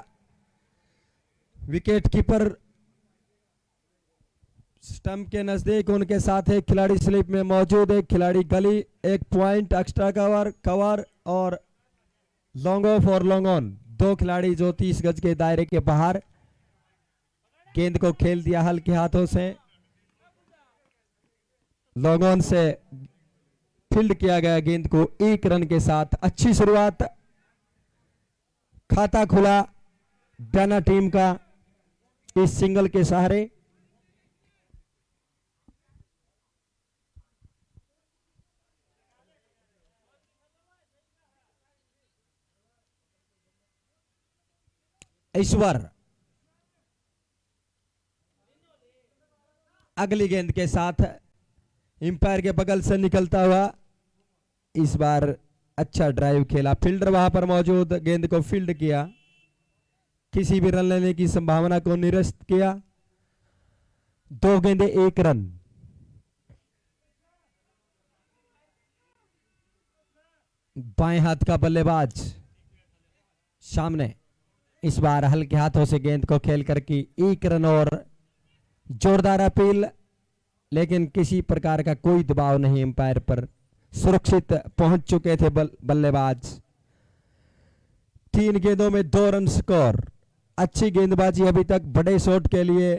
विकेट कीपर स्टंप के नजदीक, उनके साथ एक खिलाड़ी स्लिप में मौजूद, एक खिलाड़ी गली, एक पॉइंट एक्स्ट्रा कवर और लॉन्ग ऑफ और लॉन्ग ऑन, दो खिलाड़ी जो 30 गज के दायरे के बाहर गेंद को खेल दिया हल्के हाथों से। लॉन्ग ऑन से फील्ड किया गया गेंद को 1 रन के साथ। अच्छी शुरुआत, खाता खुला डाना टीम का इस सिंगल के सहारे। ईश्वर अगली गेंद के साथ एम्पायर के बगल से निकलता हुआ, इस बार अच्छा ड्राइव खेला, फील्डर वहां पर मौजूद, गेंद को फील्ड किया, किसी भी रन लेने की संभावना को निरस्त किया। 2 गेंदे 1 रन। बाएं हाथ का बल्लेबाज सामने, इस बार हल्के हाथों से गेंद को खेल कर की 1 रन और जोरदार अपील, लेकिन किसी प्रकार का कोई दबाव नहीं एम्पायर पर, सुरक्षित पहुंच चुके थे बल्लेबाज। 3 गेंदों में 2 रन स्कोर। अच्छी गेंदबाजी अभी तक, बड़े शॉट के लिए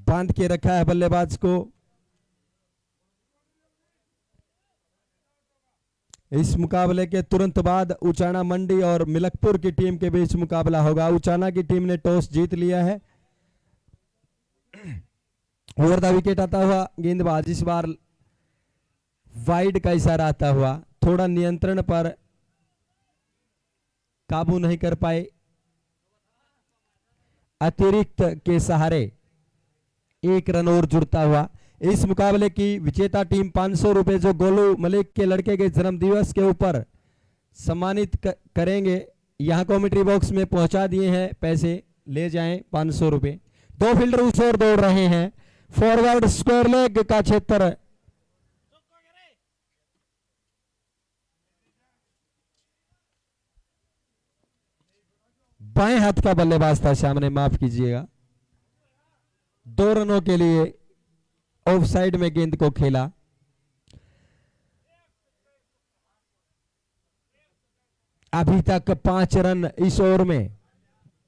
बांध के रखा है बल्लेबाज को। इस मुकाबले के तुरंत बाद उचाना मंडी और मिलकपुर की टीम के बीच मुकाबला होगा। उचाना की टीम ने टॉस जीत लिया है। ओवर द विकेट आता हुआ गेंदबाज, इस बार वाइड का इशारा आता हुआ, थोड़ा नियंत्रण पर काबू नहीं कर पाए। अतिरिक्त के सहारे 1 रन और जुड़ता हुआ। इस मुकाबले की विजेता टीम 500 रुपए जो गोलू मलिक के लड़के के जन्मदिवस के ऊपर सम्मानित करेंगे, यहां कमेंट्री बॉक्स में पहुंचा दिए हैं, पैसे ले जाएं 500 रुपए। 2 फील्डर उस ओर दौड़ रहे हैं। फॉरवर्ड स्क्वायर लेग का क्षेत्र, बाएं हाथ का बल्लेबाज था सामने, माफ कीजिएगा। 2 रनों के लिए ऑफ साइड में गेंद को खेला। अभी तक 5 रन इस ओवर में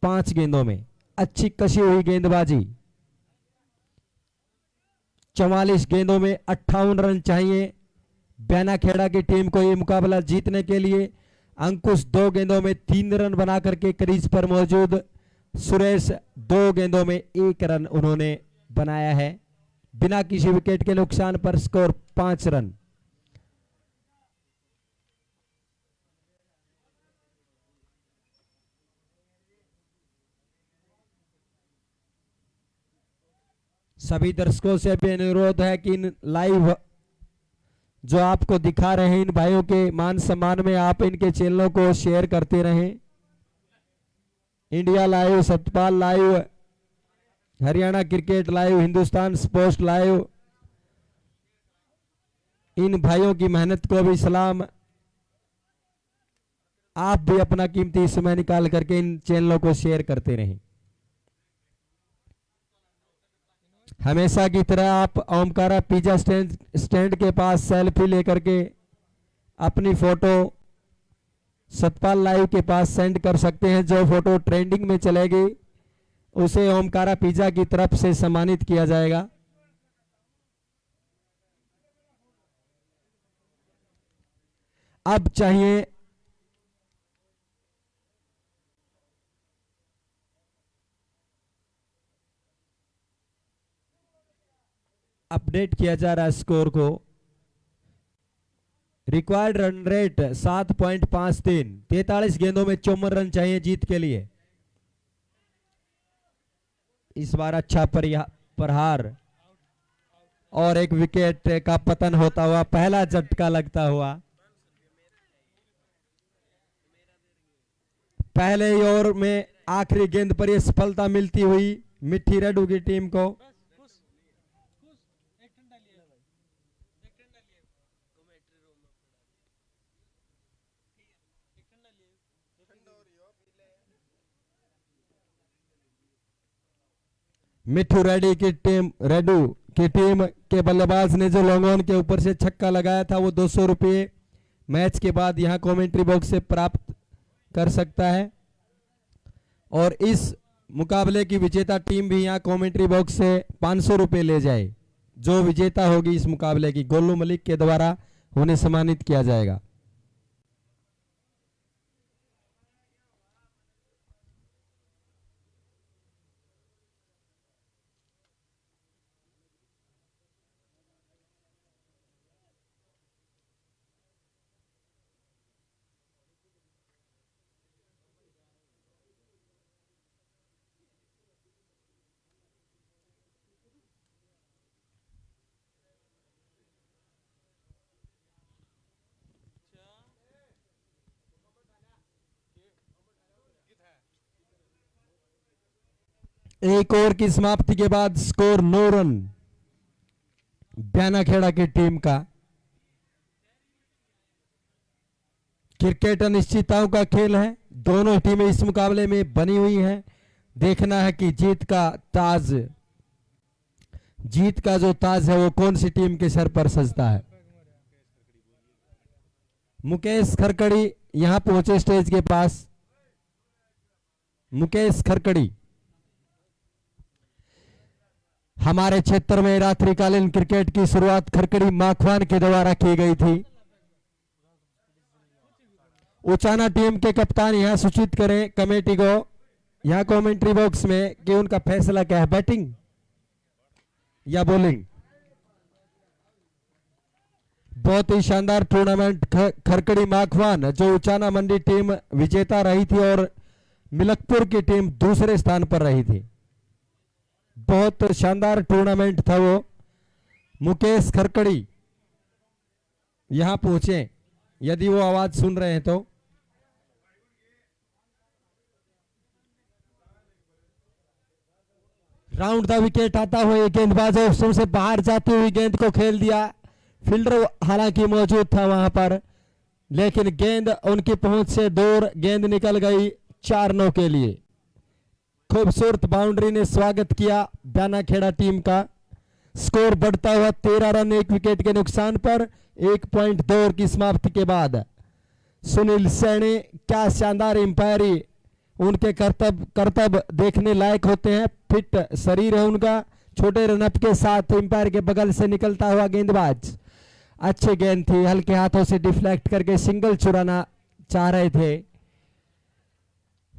5 गेंदों में। अच्छी कसी हुई गेंदबाजी। 44 गेंदों में 58 रन चाहिए बैनाखेड़ा की टीम को ये मुकाबला जीतने के लिए। अंकुश 2 गेंदों में 3 रन बना करके क्रीज पर मौजूद। सुरेश 2 गेंदों में 1 रन उन्होंने बनाया है। बिना किसी विकेट के नुकसान पर स्कोर 5 रन। सभी दर्शकों से भी अनुरोध है कि इन लाइव जो आपको दिखा रहे हैं इन भाइयों के मान सम्मान में आप इनके चैनलों को शेयर करते रहें। India live, Satpal live, Haryana cricket live, Hindustan sports live, इन भाइयों की मेहनत को भी सलाम। आप भी अपना कीमती समय निकाल करके इन चैनलों को शेयर करते रहें। हमेशा की तरह आप ओमकारा पिज्जा स्टैंड के पास सेल्फी लेकर के अपनी फोटो सतपाल लाइव के पास सेंड कर सकते हैं। जो फोटो ट्रेंडिंग में चलेगी उसे ओमकारा पिज्जा की तरफ से सम्मानित किया जाएगा। अब चाहिए अपडेट किया जा रहा है स्कोर को। Required run rate 7.53। 43 गेंदों में 54 रन चाहिए जीत के लिए। इस बार अच्छा प्रहार और एक विकेट का पतन होता हुआ, पहला झटका लगता हुआ। पहले ओवर में आखिरी गेंद पर यह सफलता मिलती हुई मिट्टी रेडू की टीम को। मिट्टू रेड्डी की टीम के बल्लेबाज ने जो लॉन्ग ऑन के ऊपर से छक्का लगाया था वो 200 रुपये मैच के बाद यहां कमेंट्री बॉक्स से प्राप्त कर सकता है। और इस मुकाबले की विजेता टीम भी यहां कमेंट्री बॉक्स से 500 रुपये ले जाए। जो विजेता होगी इस मुकाबले की गोलू मलिक के द्वारा उन्हें सम्मानित किया जाएगा। एक ओवर की समाप्ति के बाद स्कोर 9 रन बैनाखेड़ा की टीम का। क्रिकेट अनिश्चितताओं का खेल है। दोनों टीमें इस मुकाबले में बनी हुई हैं। देखना है कि जीत का जो ताज है वो कौन सी टीम के सर पर सजता है। मुकेश खरकड़ी यहां पहुंचे स्टेज के पास। मुकेश खरकड़ी, हमारे क्षेत्र में रात्रिकालीन क्रिकेट की शुरुआत खरकड़ी माखवान के द्वारा की गई थी। उचाना टीम के कप्तान यहां सूचित करें कमेटी को यहां कमेंट्री बॉक्स में कि उनका फैसला क्या है, बैटिंग या बॉलिंग। बहुत ही शानदार टूर्नामेंट खरकड़ी माखवान जो उचाना मंडी टीम विजेता रही थी और मिलकपुर की टीम दूसरे स्थान पर रही थी। बहुत शानदार टूर्नामेंट था वो। मुकेश खरकड़ी यहां पहुंचे, यदि वो आवाज सुन रहे हैं तो। राउंड द विकेट आता हुआ गेंदबाज ऑप्शन से बाहर जाती हुई गेंद को खेल दिया। फील्डर हालांकि मौजूद था वहां पर, लेकिन गेंद उनकी पहुंच से दूर गेंद निकल गई 4-9 के लिए। खूबसूरत बाउंड्री ने स्वागत किया बैनाखेड़ा टीम का। स्कोर बढ़ता हुआ 13 रन 1 विकेट के नुकसान पर 1.2 ओवर की समाप्ति के बाद सुनील सैनी, क्या शानदार एम्पायरी, उनके करतब देखने लायक होते हैं। फिट शरीर है उनका, छोटे रनअप के साथ एम्पायर के बगल से निकलता हुआ गेंदबाज। अच्छी गेंद थी, हल्के हाथों से डिफ्लेक्ट करके सिंगल चुराना चाह रहे थे,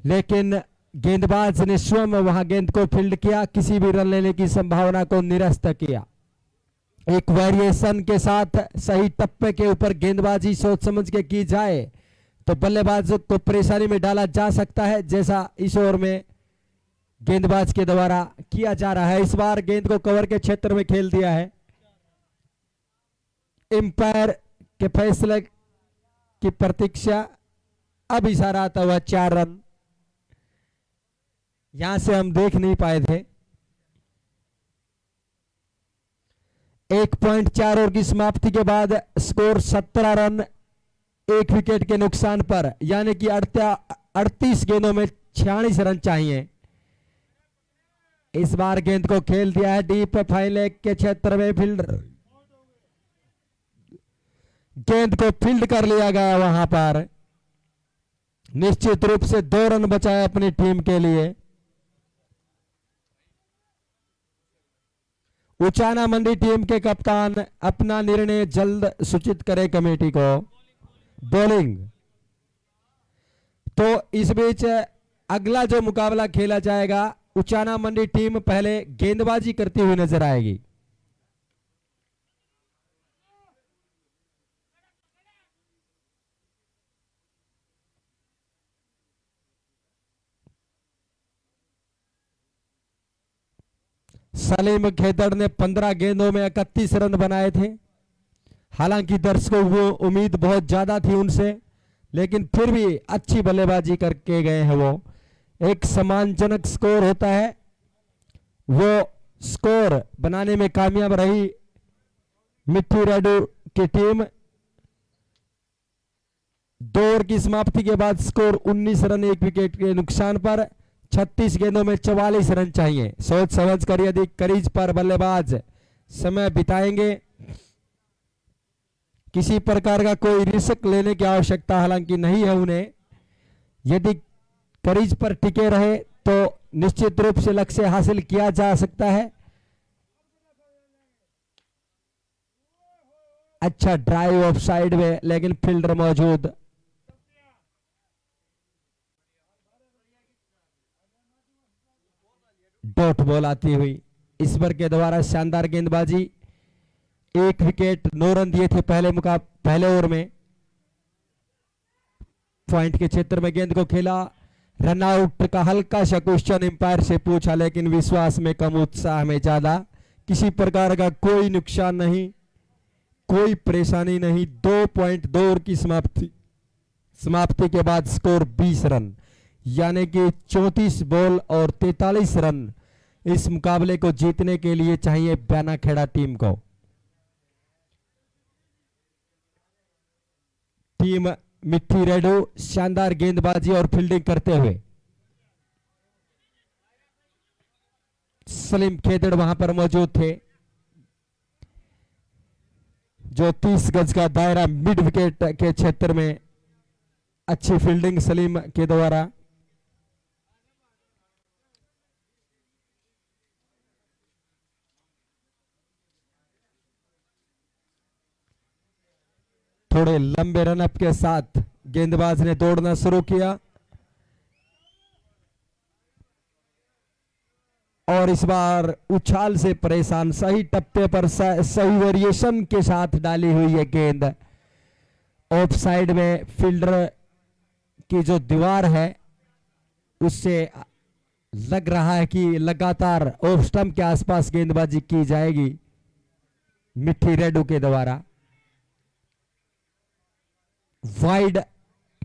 लेकिन गेंदबाज ने स्वयं वहां गेंद को फील्ड किया, किसी भी रन लेने की संभावना को निरस्त किया। एक वेरिएशन के साथ सही टप्पे के ऊपर गेंदबाजी सोच समझ के की जाए तो बल्लेबाज को परेशानी में डाला जा सकता है, जैसा इस ओवर में गेंदबाज के द्वारा किया जा रहा है। इस बार गेंद को कवर के क्षेत्र में खेल दिया है। एम्पायर के फैसले की प्रतीक्षा, अब इशारा आता हुआ 4 रन, यहां से हम देख नहीं पाए थे। 1.4 ओवर की समाप्ति के बाद स्कोर 17 रन 1 विकेट के नुकसान पर, यानी कि 38 गेंदों में 46 रन चाहिए। इस बार गेंद को खेल दिया है डीप फाइन लेग के क्षेत्र में, फील्डर गेंद को फील्ड कर लिया गया वहां पर। निश्चित रूप से 2 रन बचाए अपनी टीम के लिए। उचाना मंडी टीम के कप्तान अपना निर्णय जल्द सूचित करें कमेटी को। बॉलिंग तो इस बीच अगला जो मुकाबला खेला जाएगा, उचाना मंडी टीम पहले गेंदबाजी करती हुई नजर आएगी। सलीम खेदड़ ने 15 गेंदों में 31 रन बनाए थे। हालांकि दर्शकों को उम्मीद बहुत ज्यादा थी उनसे, लेकिन फिर भी अच्छी बल्लेबाजी करके गए हैं वो। एक सम्मानजनक स्कोर होता है, वो स्कोर बनाने में कामयाब रही मिट्टी रेडू की टीम। 2 ओवर की समाप्ति के बाद स्कोर 19 रन 1 विकेट के नुकसान पर, 36 गेंदों में 44 रन चाहिए। सोच समझ कर यदि क्रीज पर बल्लेबाज समय बिताएंगे, किसी प्रकार का कोई रिस्क लेने की आवश्यकता हालांकि नहीं है उन्हें। यदि क्रीज पर टिके रहे तो निश्चित रूप से लक्ष्य हासिल किया जा सकता है। अच्छा ड्राइव ऑफ साइड में, लेकिन फील्डर मौजूद। डॉट बॉल आती हुई ईश्वर के द्वारा शानदार गेंदबाजी, 1 विकेट 9 रन दिए थे पहले ओवर में। पॉइंट के क्षेत्र में गेंद को खेला, रन आउट का हल्का सा क्वेश्चन एम्पायर से पूछा, लेकिन विश्वास में कम उत्साह में ज्यादा। किसी प्रकार का कोई नुकसान नहीं, कोई परेशानी नहीं। 2.2 ओवर की समाप्ति के बाद स्कोर 20 रन, यानी कि 34 बॉल और 43 रन इस मुकाबले को जीतने के लिए चाहिए ब्यानाखेड़ा टीम को। टीम मिट्टी रेडू शानदार गेंदबाजी और फील्डिंग करते हुए, सलीम खेदड़ वहां पर मौजूद थे, जो 30 गज का दायरा मिड विकेट के क्षेत्र में अच्छी फील्डिंग सलीम के द्वारा। थोड़े लंबे रनअप के साथ गेंदबाज ने दौड़ना शुरू किया और इस बार उछाल से परेशान, सही टप्पे पर सही वेरिएशन के साथ डाली हुई है गेंद। ऑफ साइड में फील्डर की जो दीवार है उससे लग रहा है कि लगातार ऑफ स्टंप के आसपास गेंदबाजी की जाएगी मिट्टी रेडू के द्वारा। वाइड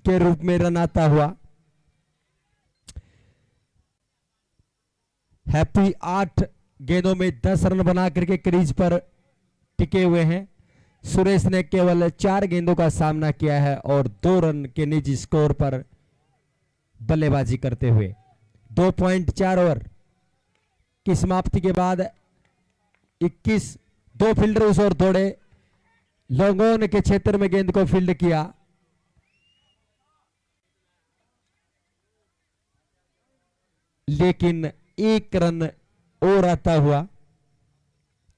के रूप में रन आता हुआ। हैप्पी 8 गेंदों में 10 रन बना करके क्रीज पर टिके हुए हैं। सुरेश ने केवल 4 गेंदों का सामना किया है और 2 रन के निजी स्कोर पर बल्लेबाजी करते हुए 2.4 ओवर की समाप्ति के बाद 21 2 फील्डर उस ओर दौड़े। लोगों के क्षेत्र में गेंद को फील्ड किया। लेकिन एक रन और आता हुआ,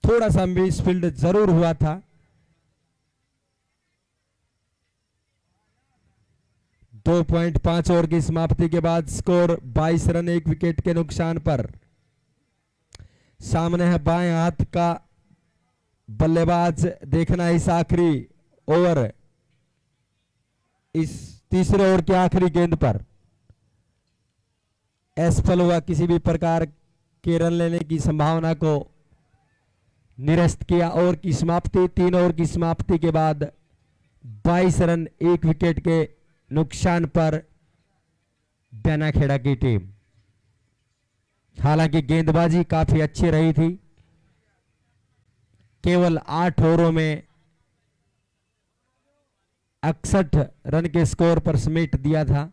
थोड़ा सा मिस फील्ड जरूर हुआ था। दो 2.5 ओवर की समाप्ति के बाद स्कोर 22 रन 1 विकेट के नुकसान पर। सामने है बाएं हाथ का बल्लेबाज, देखना इस आखिरी ओवर, इस तीसरे ओवर के आखिरी गेंद पर असफल हुआ, किसी भी प्रकार के रन लेने की संभावना को निरस्त किया। ओवर की समाप्ति, 3 ओवर की समाप्ति के बाद 22 रन 1 विकेट के नुकसान पर ब्यानाखेड़ा की टीम। हालांकि गेंदबाजी काफी अच्छी रही थी, केवल 8 ओवरों में 61 रन के स्कोर पर समेट दिया था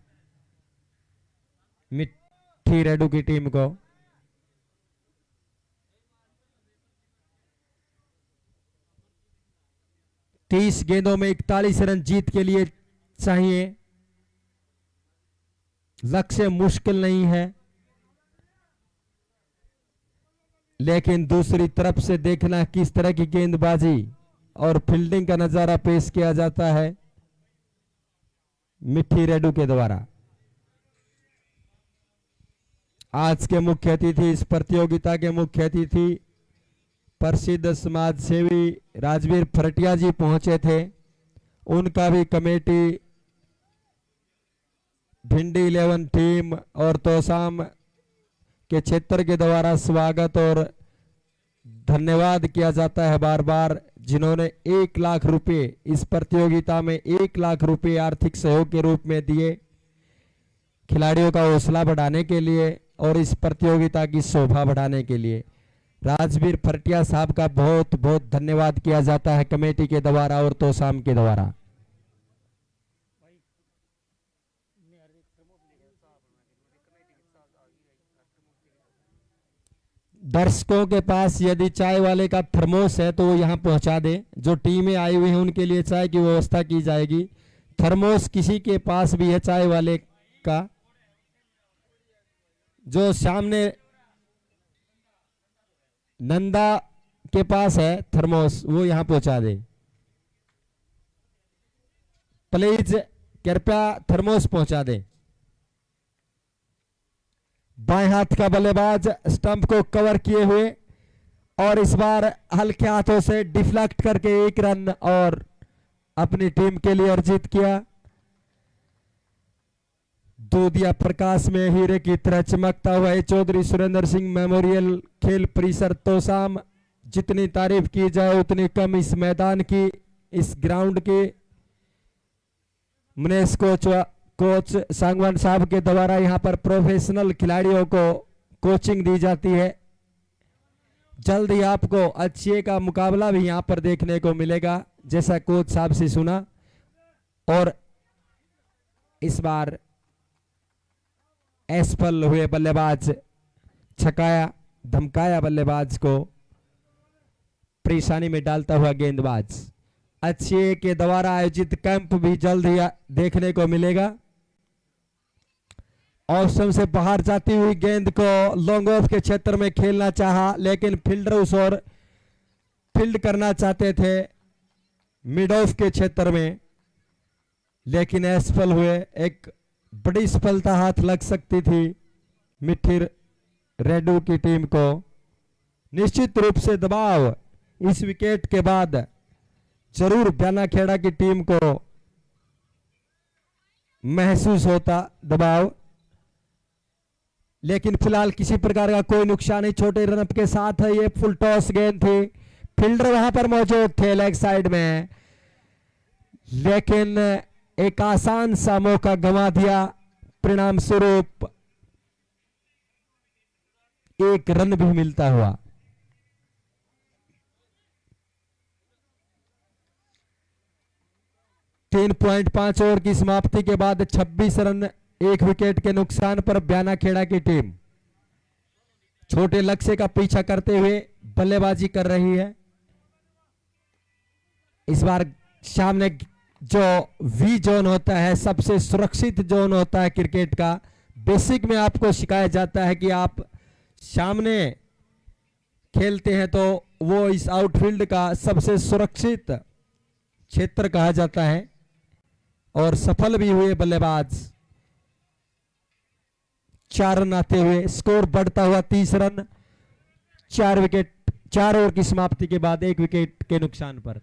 मिट्ठी रेडू की टीम को। तीस गेंदों में 41 रन जीत के लिए चाहिए। लक्ष्य मुश्किल नहीं है, लेकिन दूसरी तरफ से देखना किस तरह की गेंदबाजी और फील्डिंग का नजारा पेश किया जाता है मिट्ठी रेडू के द्वारा। आज के मुख्य अतिथि, इस प्रतियोगिता के मुख्य अतिथि प्रसिद्ध समाज सेवी राजवीर फरटिया जी पहुंचे थे। उनका भी कमेटी, भिंडी 11 टीम और तोसाम के क्षेत्र के द्वारा स्वागत और धन्यवाद किया जाता है बार बार, जिन्होंने 1 लाख रुपए इस प्रतियोगिता में 1 लाख रुपए आर्थिक सहयोग के रूप में दिए, खिलाड़ियों का हौसला बढ़ाने के लिए और इस प्रतियोगिता की शोभा बढ़ाने के लिए। राजवीर फरटिया साहब का बहुत बहुत धन्यवाद किया जाता है कमेटी के द्वारा और तोसाम के द्वारा। दर्शकों के पास यदि चाय वाले का थर्मोस है तो वो यहां पहुंचा दे। जो टीमें आई हुई हैं उनके लिए चाय की व्यवस्था की जाएगी। थर्मोस किसी के पास भी है चाय वाले का, जो सामने नंदा के पास है थर्मोस, वो यहां पहुंचा दे प्लीज, कृपया थर्मोस पहुंचा दे। बाएं हाथ का बल्लेबाज स्टंप को कवर किए हुए और इस बार हल्के हाथों से डिफ्लेक्ट करके 1 रन और अपनी टीम के लिए अर्जित किया। दूधिया प्रकाश में हीरे की तरह चमकता हुआ चौधरी सुरेंद्र सिंह मेमोरियल खेल परिसर तोसाम, जितनी तारीफ की जाए उतनी कम इस मैदान की, इस ग्राउंड की। मनीष कोच सांगवान साहब के द्वारा यहां पर प्रोफेशनल खिलाड़ियों को कोचिंग दी जाती है। जल्द ही आपको अच्छे का मुकाबला भी यहां पर देखने को मिलेगा, जैसा कोच साहब से सुना। और इस बार असफल हुए बल्लेबाज, छकाया धमकाया बल्लेबाज को परेशानी में डालता हुआ गेंदबाज। अच्छे के द्वारा आयोजित कैंप भी जल्द ही देखने को मिलेगा। ऑप्शन से बाहर जाती हुई गेंद को लॉन्ग ऑफ के क्षेत्र में खेलना चाहा, लेकिन फील्डर उस ओर फील्ड करना चाहते थे मिड ऑफ के क्षेत्र में, लेकिन असफल हुए। एक बड़ी सफलता हाथ लग सकती थी मिट्ठी रेडू की टीम को। निश्चित रूप से दबाव इस विकेट के बाद जरूर ब्यानाखेड़ा की टीम को महसूस होता दबाव, लेकिन फिलहाल किसी प्रकार का कोई नुकसान नहीं। छोटे रनअप के साथ है, ये फुल टॉस गेंद थी, फील्डर वहां पर मौजूद थे लेग साइड में, लेकिन एक आसान सा मौका गंवा दिया। परिणाम स्वरूप 1 रन भी मिलता हुआ। तीन 3.5 ओवर की समाप्ति के बाद 26 रन 1 विकेट के नुकसान पर ब्यानाखेड़ा की टीम छोटे लक्ष्य का पीछा करते हुए बल्लेबाजी कर रही है। इस बार सामने जो वी जोन होता है, सबसे सुरक्षित जोन होता है क्रिकेट का, बेसिक में आपको सिखाया जाता है कि आप सामने खेलते हैं तो वो इस आउटफील्ड का सबसे सुरक्षित क्षेत्र कहा जाता है। और सफल भी हुए बल्लेबाज। 4 रन आते हुए स्कोर बढ़ता हुआ 30 रन। 4 विकेट, 4 ओवर की समाप्ति के बाद 1 विकेट के नुकसान पर।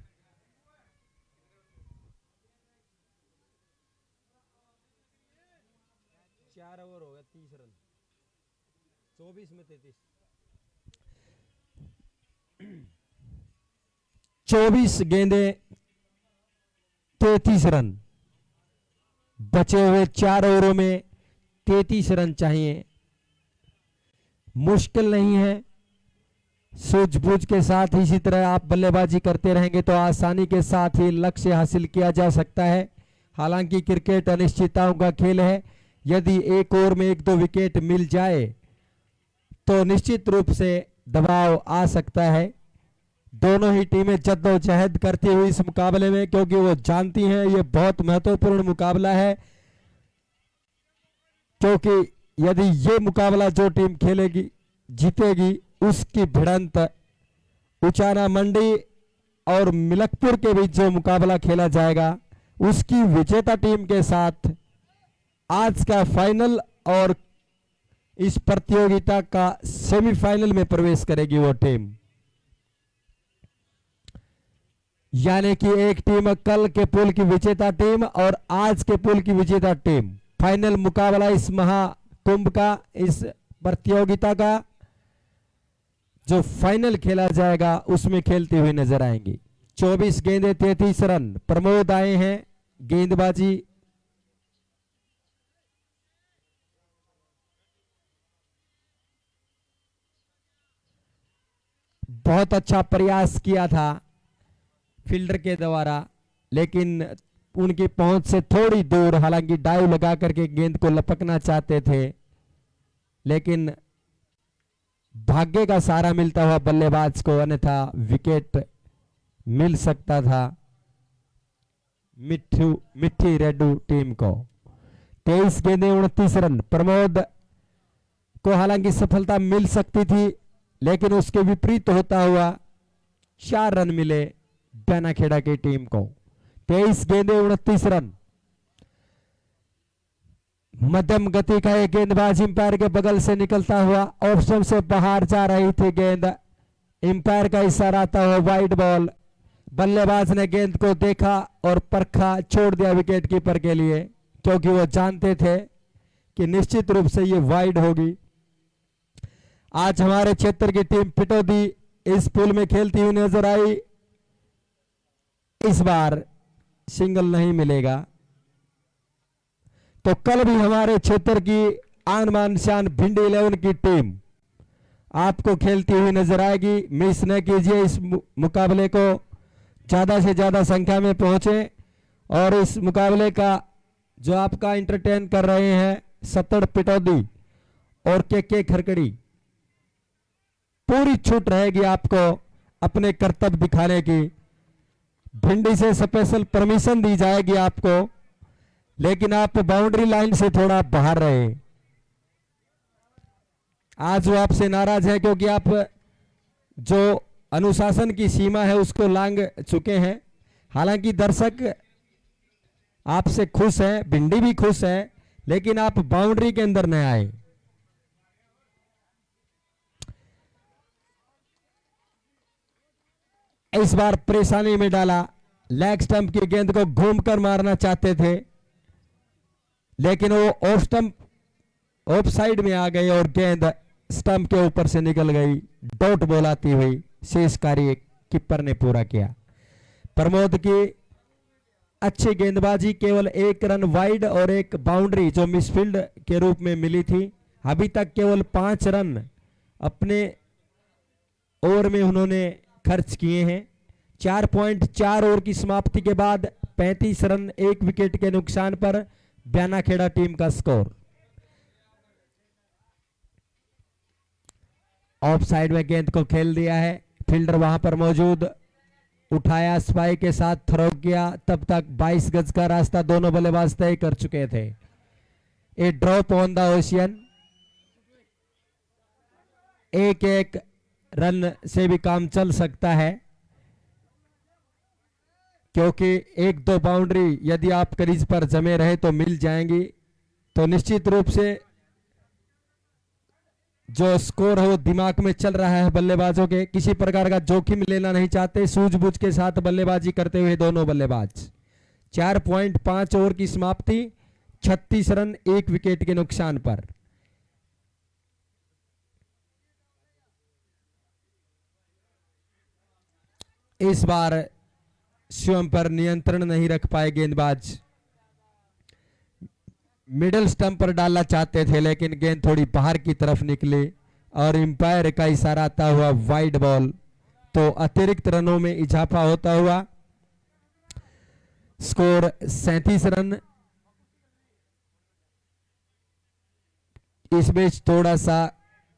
ओवर हो गया 30 रन, 24 में 33। 24 गेंदे 33 रन। बचे हुए 4 ओवरों में 33 रन चाहिए। मुश्किल नहीं है, सूझबूझ के साथ इसी तरह आप बल्लेबाजी करते रहेंगे तो आसानी के साथ ही लक्ष्य हासिल किया जा सकता है। हालांकि क्रिकेट अनिश्चितताओं का खेल है। यदि एक ओवर में 1-2 विकेट मिल जाए तो निश्चित रूप से दबाव आ सकता है। दोनों ही टीमें जद्दोजहद करती हुई इस मुकाबले में, क्योंकि वो जानती हैं ये बहुत महत्वपूर्ण मुकाबला है। क्योंकि यदि ये मुकाबला जो टीम खेलेगी जीतेगी, उसकी भिड़ंत उचाना मंडी और मिलकपुर के बीच जो मुकाबला खेला जाएगा उसकी विजेता टीम के साथ आज का फाइनल और इस प्रतियोगिता का सेमीफाइनल में प्रवेश करेगी वो टीम। यानी कि एक टीम कल के पूल की विजेता टीम और आज के पूल की विजेता टीम फाइनल मुकाबला इस महाकुंभ का, इस प्रतियोगिता का जो फाइनल खेला जाएगा उसमें खेलती हुई नजर आएंगी। 24 गेंदे 33 रन। प्रमोद आए हैं गेंदबाजी। बहुत अच्छा प्रयास किया था फील्डर के द्वारा, लेकिन उनकी पहुंच से थोड़ी दूर, हालांकि डाइव लगा करके गेंद को लपकना चाहते थे, लेकिन भाग्य का सहारा मिलता हुआ बल्लेबाज को, अन्यथा विकेट मिल सकता था मिट्टी रेडू टीम को। 23 गेंदे 29 रन। प्रमोद को हालांकि सफलता मिल सकती थी, लेकिन उसके विपरीत होता हुआ 4 रन मिले बैनाखेड़ा की टीम को। 23 गेंदे 29 रन। मध्यम गति का एक गेंदबाज अंपायर के बगल से निकलता हुआ ऑप्शन से बाहर जा रही थी गेंद। अंपायर का इशारा आता हुआ वाइड बॉल। बल्लेबाज ने गेंद को देखा और परखा, छोड़ दिया विकेट कीपर के लिए, क्योंकि वो जानते थे कि निश्चित रूप से ये वाइड होगी। आज हमारे क्षेत्र की टीम पिटौदी इस पूल में खेलती हुई नजर आई। इस बार सिंगल नहीं मिलेगा, तो कल भी हमारे क्षेत्र की आन बान शान भिंडी 11 की टीम आपको खेलती हुई नजर आएगी। मिस न कीजिए, इस मुकाबले को ज्यादा से ज्यादा संख्या में पहुंचे। और इस मुकाबले का जो आपका एंटरटेन कर रहे हैं सत्तड़ पिटौदी और के खरकड़ी, पूरी छूट रहेगी आपको अपने कर्तव्य दिखाने की। भिंडी से स्पेशल परमिशन दी जाएगी आपको, लेकिन आप बाउंड्री लाइन से थोड़ा बाहर रहे। आज वो आपसे नाराज है क्योंकि आप जो अनुशासन की सीमा है उसको लांघ चुके हैं। हालांकि दर्शक आपसे खुश हैं, भिंडी भी खुश है, लेकिन आप बाउंड्री के अंदर न आए। इस बार परेशानी में डाला। लेग स्टंप की गेंद को घूमकर मारना चाहते थे, लेकिन वो ऑफ स्टंप ऑफ साइड में आ गई और गेंद स्टंप के ऊपर से निकल गई। डॉट बॉल आती हुई शेष कार्य कीपर ने पूरा किया। प्रमोद की अच्छी गेंदबाजी, केवल 1 रन वाइड और 1 बाउंड्री जो मिसफील्ड के रूप में मिली थी। अभी तक केवल 5 रन अपने ओवर में उन्होंने खर्च किए हैं। 4.4 ओवर की समाप्ति के बाद 35 रन 1 विकेट के नुकसान पर बैनाखेड़ा टीम का स्कोर। ऑफ साइड में गेंद को खेल दिया है, फील्डर वहां पर मौजूद, उठाया, स्पाई के साथ थ्रो किया। तब तक 22 गज का रास्ता दोनों बल्लेबाज तय कर चुके थे। ए ड्रॉप ऑन द ओशियन। एक एक रन से भी काम चल सकता है, क्योंकि एक दो बाउंड्री यदि आप क्रीज पर जमे रहे तो मिल जाएंगी। तो निश्चित रूप से जो स्कोर है वो दिमाग में चल रहा है बल्लेबाजों के, किसी प्रकार का जोखिम लेना नहीं चाहते, सूझबूझ के साथ बल्लेबाजी करते हुए दोनों बल्लेबाज। 4.5 ओवर की समाप्ति, 36 रन 1 विकेट के नुकसान पर। इस बार स्वयं पर नियंत्रण नहीं रख पाए गेंदबाज, मिडिल स्टंप पर डालना चाहते थे लेकिन गेंद थोड़ी बाहर की तरफ निकली और एम्पायर का इशारा आता हुआ वाइड बॉल। तो अतिरिक्त रनों में इजाफा होता हुआ स्कोर 37 रन। इस बीच थोड़ा सा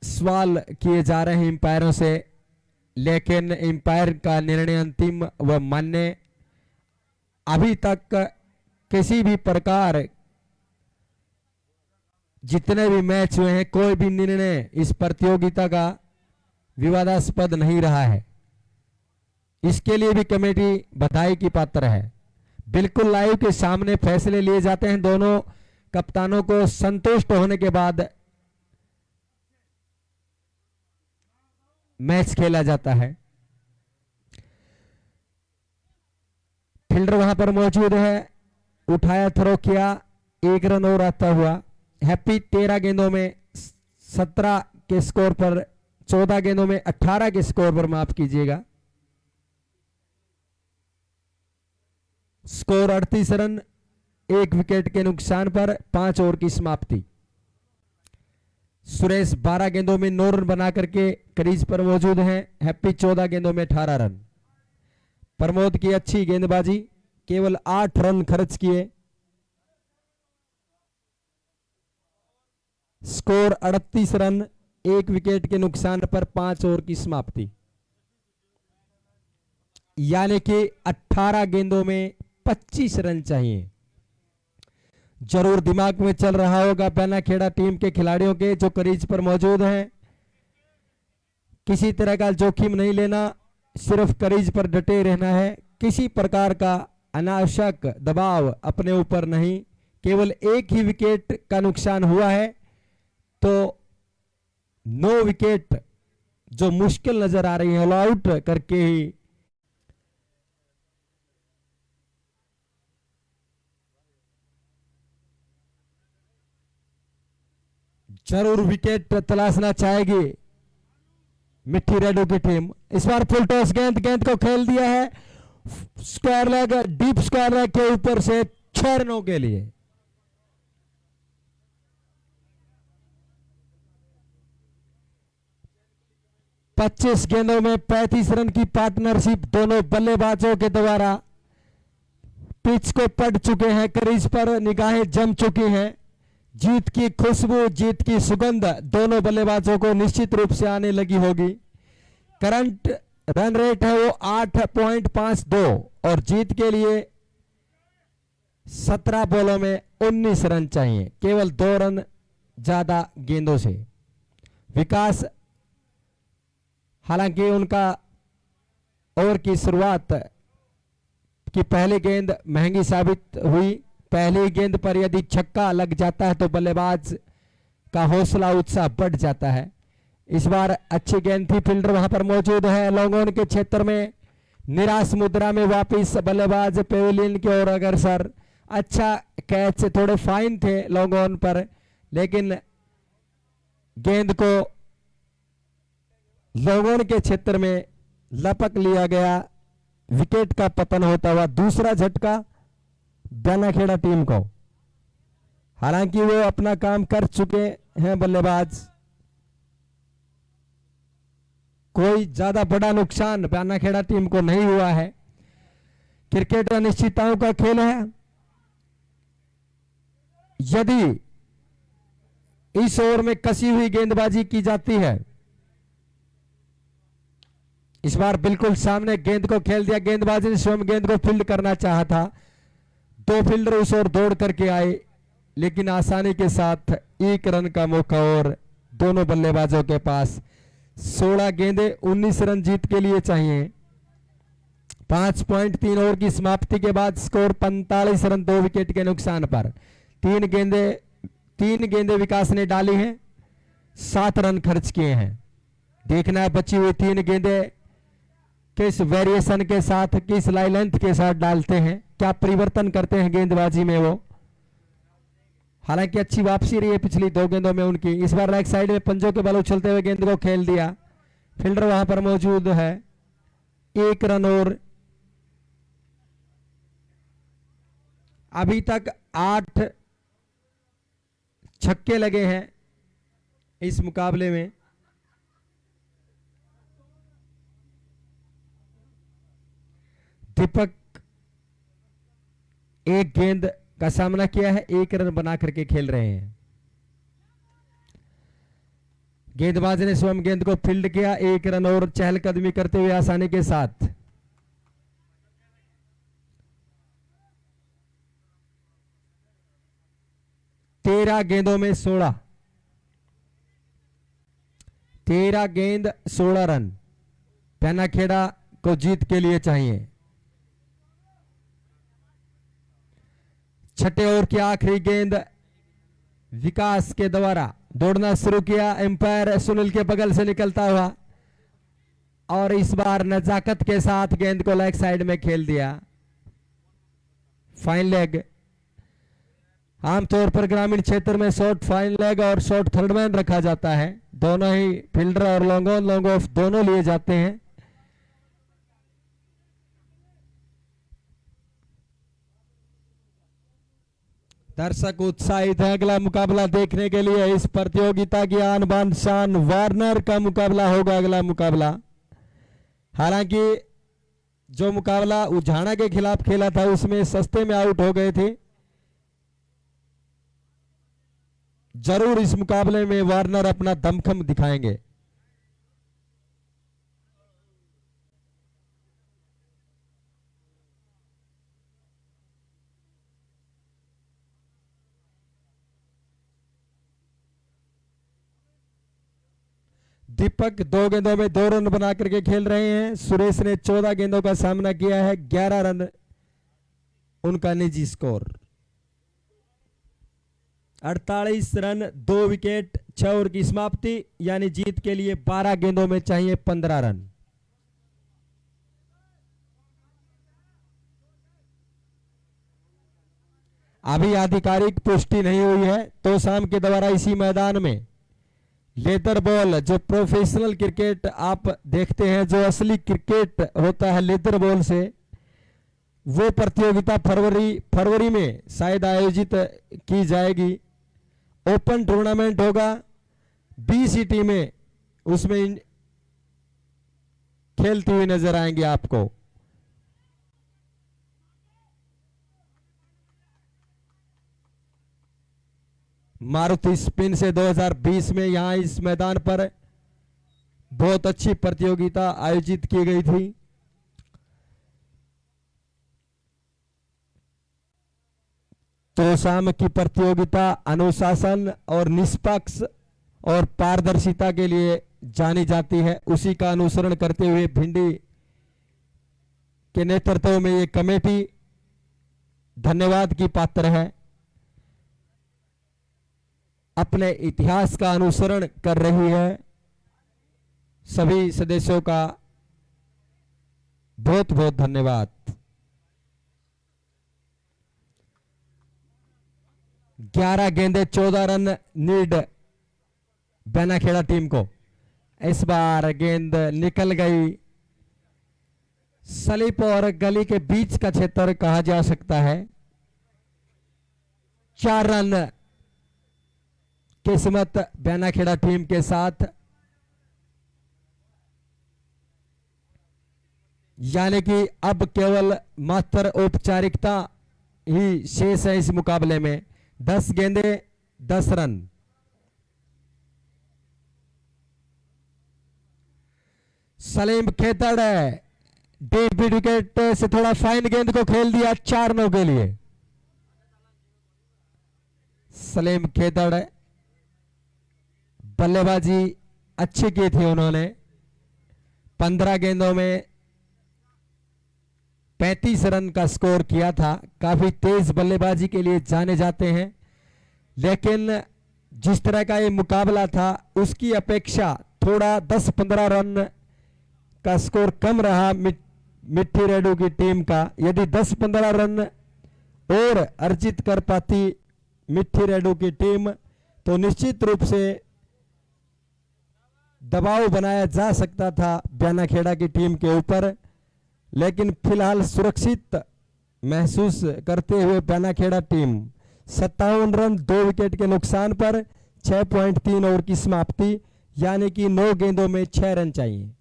सवाल किए जा रहे हैं एम्पायरों से, लेकिन एम्पायर का निर्णय अंतिम व मान्य। अभी तक किसी भी प्रकार जितने भी मैच हुए हैं कोई भी निर्णय इस प्रतियोगिता का विवादास्पद नहीं रहा है। इसके लिए भी कमेटी बधाई की पात्र है। बिल्कुल लाइव के सामने फैसले लिए जाते हैं, दोनों कप्तानों को संतुष्ट होने के बाद मैच खेला जाता है। फील्डर वहां पर मौजूद है, उठाया, थ्रो किया, 1 रन और आता हुआ। हैप्पी 13 गेंदों में 17 के स्कोर पर, 14 गेंदों में 18 के स्कोर पर, माफ कीजिएगा। स्कोर 38 रन 1 विकेट के नुकसान पर, 5 ओवर की समाप्ति। सुरेश 12 गेंदों में 9 रन बना करके क्रीज पर मौजूद हैं। हैप्पी 14 गेंदों में 18 रन। प्रमोद की अच्छी गेंदबाजी, केवल 8 रन खर्च किए। स्कोर 38 रन 1 विकेट के नुकसान पर, 5 ओवर की समाप्ति। यानी कि 18 गेंदों में 25 रन चाहिए। जरूर दिमाग में चल रहा होगा बेनाखेड़ा टीम के खिलाड़ियों के जो क्रीज पर मौजूद हैं। किसी तरह का जोखिम नहीं लेना, सिर्फ क्रीज पर डटे रहना है। किसी प्रकार का अनावश्यक दबाव अपने ऊपर नहीं। केवल एक ही विकेट का नुकसान हुआ है तो 9 विकेट जो मुश्किल नजर आ रही है ऑल आउट करके ही जरूर विकेट तलाशना चाहेगी मिट्टी रेडो की टीम। इस बार फुल टॉस गेंद को खेल दिया है square leg, deep square leg के ऊपर से 6 रनों के लिए। पच्चीस गेंदों में 35 रन की पार्टनरशिप दोनों बल्लेबाजों के द्वारा पिच को पड़ चुके हैं, क्रीज पर निगाहें जम चुकी हैं। जीत की खुशबू, जीत की सुगंध दोनों बल्लेबाजों को निश्चित रूप से आने लगी होगी। करंट रन रेट है वो 8.52 और जीत के लिए 17 बॉलों में 19 रन चाहिए, केवल 2 रन ज्यादा गेंदों से। विकास हालांकि उनका ओवर की शुरुआत की पहली गेंद महंगी साबित हुई। पहली गेंद पर यदि छक्का लग जाता है तो बल्लेबाज का हौसला उत्साह बढ़ जाता है। इस बार अच्छी गेंद थी, फील्डर वहां पर मौजूद है लॉन्ग ऑन के क्षेत्र में। निराश मुद्रा में वापिस बल्लेबाज पेविलियन की ओर अग्रसर। अच्छा कैच, थोड़े फाइन थे लॉन्ग ऑन पर, लेकिन गेंद को लॉन्ग ऑन के क्षेत्र में लपक लिया गया। विकेट का पतन होता हुआ दूसरा झटका बेनाखेड़ा टीम को। हालांकि वो अपना काम कर चुके हैं बल्लेबाज, कोई ज्यादा बड़ा नुकसान बेनाखेड़ा टीम को नहीं हुआ है। क्रिकेट अनिश्चितताओं का खेल है। यदि इस ओवर में कसी हुई गेंदबाजी की जाती है, इस बार बिल्कुल सामने गेंद को खेल दिया, गेंदबाज ने स्वयं गेंद को फील्ड करना चाहा था, 2 फील्डर उस ओर दौड़ करके आए, लेकिन आसानी के साथ 1 रन का मौका और दोनों बल्लेबाजों के पास 16 गेंदे 19 रन जीत के लिए चाहिए। 5.3 ओवर की समाप्ति के बाद स्कोर 45 रन 2 विकेट के नुकसान पर। 3 गेंदे विकास ने डाली हैं, 7 रन खर्च किए हैं। देखना है बची हुई 3 गेंदे किस वेरिएशन के साथ, किस लाइन लेंथ के साथ डालते हैं, क्या परिवर्तन करते हैं गेंदबाजी में वो। हालांकि अच्छी वापसी रही है पिछली 2 गेंदों में उनकी। इस बार राइट साइड में पंजों के बल उछलते हुए गेंद को खेल दिया, फील्डर वहां पर मौजूद है। 1 रन और अभी तक 8 छक्के लगे हैं इस मुकाबले में। दीपक 1 गेंद का सामना किया है, 1 रन बना करके खेल रहे हैं। गेंदबाज ने स्वयं गेंद को फील्ड किया, 1 रन और चहलकदमी करते हुए आसानी के साथ। तेरह गेंदों में 16, 13 गेंद 16 रन पैनाखेड़ा को जीत के लिए चाहिए। छठे ओवर की आखिरी गेंद विकास के द्वारा दौड़ना शुरू किया, एम्पायर सुनील के बगल से निकलता हुआ और इस बार नजाकत के साथ गेंद को लेग साइड में खेल दिया। Fine leg. आमतौर पर ग्रामीण क्षेत्र में शॉर्ट फाइन लेग और शॉर्ट थर्ड मैन रखा जाता है। दोनों ही फील्डर और लॉन्ग ऑन लॉन्ग ऑफ दोनों लिए जाते हैं। दर्शक उत्साहित है अगला मुकाबला देखने के लिए। इस प्रतियोगिता की आन बान शान वार्नर का मुकाबला होगा अगला मुकाबला। हालांकि जो मुकाबला उझाना के खिलाफ खेला था उसमें सस्ते में आउट हो गए थे। जरूर इस मुकाबले में वार्नर अपना दमखम दिखाएंगे। दीपक 2 गेंदों में 2 रन बना करके खेल रहे हैं। सुरेश ने 14 गेंदों का सामना किया है, 11 रन उनका निजी स्कोर। 48 रन 2 विकेट 6 ओवर की समाप्ति, यानी जीत के लिए 12 गेंदों में चाहिए 15 रन। अभी आधिकारिक पुष्टि नहीं हुई है तो शाम के द्वारा इसी मैदान में लेदर बॉल, जो प्रोफेशनल क्रिकेट आप देखते हैं, जो असली क्रिकेट होता है लेदर बॉल से, वो प्रतियोगिता फरवरी में शायद आयोजित की जाएगी। ओपन टूर्नामेंट होगा, 20 ही टीमें उसमें खेलती हुई नजर आएंगी आपको। मारुति स्पिन से 2020 में यहां इस मैदान पर बहुत अच्छी प्रतियोगिता आयोजित की गई थी। तो शाम की प्रतियोगिता अनुशासन और निष्पक्ष और पारदर्शिता के लिए जानी जाती है। उसी का अनुसरण करते हुए भिंडी के नेतृत्व में ये कमेटी धन्यवाद की पात्र है। अपने इतिहास का अनुसरण कर रही है। सभी सदस्यों का बहुत बहुत धन्यवाद। 11 गेंदे 14 रन नीड बेनाखेड़ा टीम को। इस बार गेंद निकल गई। स्लिप और गली के बीच का क्षेत्र कहा जा सकता है। 4 रन किस्मत बेनाखेड़ा टीम के साथ, यानी कि अब केवल मात्र औपचारिकता ही शेष है इस मुकाबले में। 10 गेंदे 10 रन। सलीम खेतड़ डीप विकेट से थोड़ा फाइन गेंद को खेल दिया 4 रनों के लिए। सलीम खेदड़, बल्लेबाजी अच्छी की थी उन्होंने। 15 गेंदों में 35 रन का स्कोर किया था। काफी तेज बल्लेबाजी के लिए जाने जाते हैं, लेकिन जिस तरह का ये मुकाबला था उसकी अपेक्षा थोड़ा 10-15 रन का स्कोर कम रहा मिट्टी रेडू की टीम का। यदि 10-15 रन और अर्जित कर पाती मिट्टी रेडू की टीम तो निश्चित रूप से दबाव बनाया जा सकता था ब्यानाखेड़ा की टीम के ऊपर, लेकिन फिलहाल सुरक्षित महसूस करते हुए ब्यानाखेड़ा टीम 57 रन 2 विकेट के नुकसान पर 6.3 ओवर की समाप्ति, यानी कि 9 गेंदों में 6 रन चाहिए।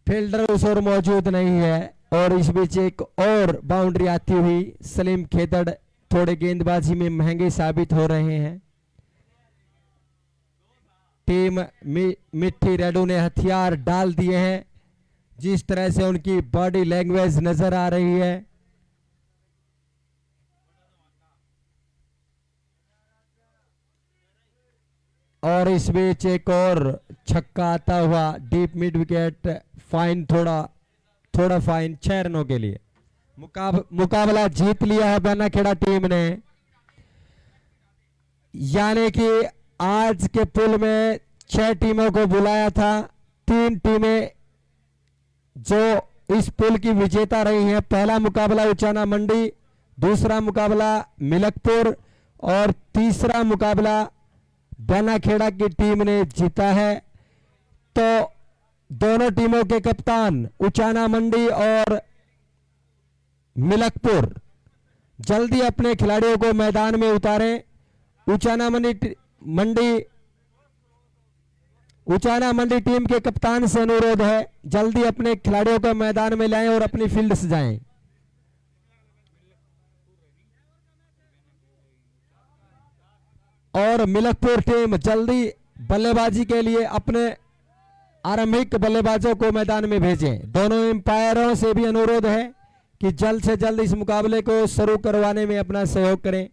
फील्डर उस ओर मौजूद नहीं है और इस बीच एक और बाउंड्री आती हुई सलीम खेदड़ थोड़े गेंदबाजी में महंगे साबित हो रहे हैं। टीम मिट्टी रेडू ने हथियार डाल दिए हैं, जिस तरह से उनकी बॉडी लैंग्वेज नजर आ रही है। और इस बीच एक और छक्का आता हुआ डीप मिड विकेट, फाइन थोड़ा फाइन 6 रनों के लिए। मुकाबला जीत लिया है ब्यानाखेड़ा टीम ने, यानी कि आज के पुल में 6 टीमों को बुलाया था। 3 टीमें जो इस पुल की विजेता रही हैं। पहला मुकाबला उचाना मंडी, दूसरा मुकाबला मिलकपुर और तीसरा मुकाबला ब्यानाखेड़ा की टीम ने जीता है। तो दोनों टीमों के कप्तान उचाना मंडी और मिलकपुर जल्दी अपने खिलाड़ियों को मैदान में उतारें। उचाना मंडी टीम के कप्तान से अनुरोध है, जल्दी अपने खिलाड़ियों को मैदान में लाएं और अपनी फील्ड सजाएं। और मिलकपुर टीम जल्दी बल्लेबाजी के लिए अपने आरंभिक बल्लेबाजों को मैदान में भेजें। दोनों एम्पायरों से भी अनुरोध है कि जल्द से जल्द इस मुकाबले को शुरू करवाने में अपना सहयोग करें।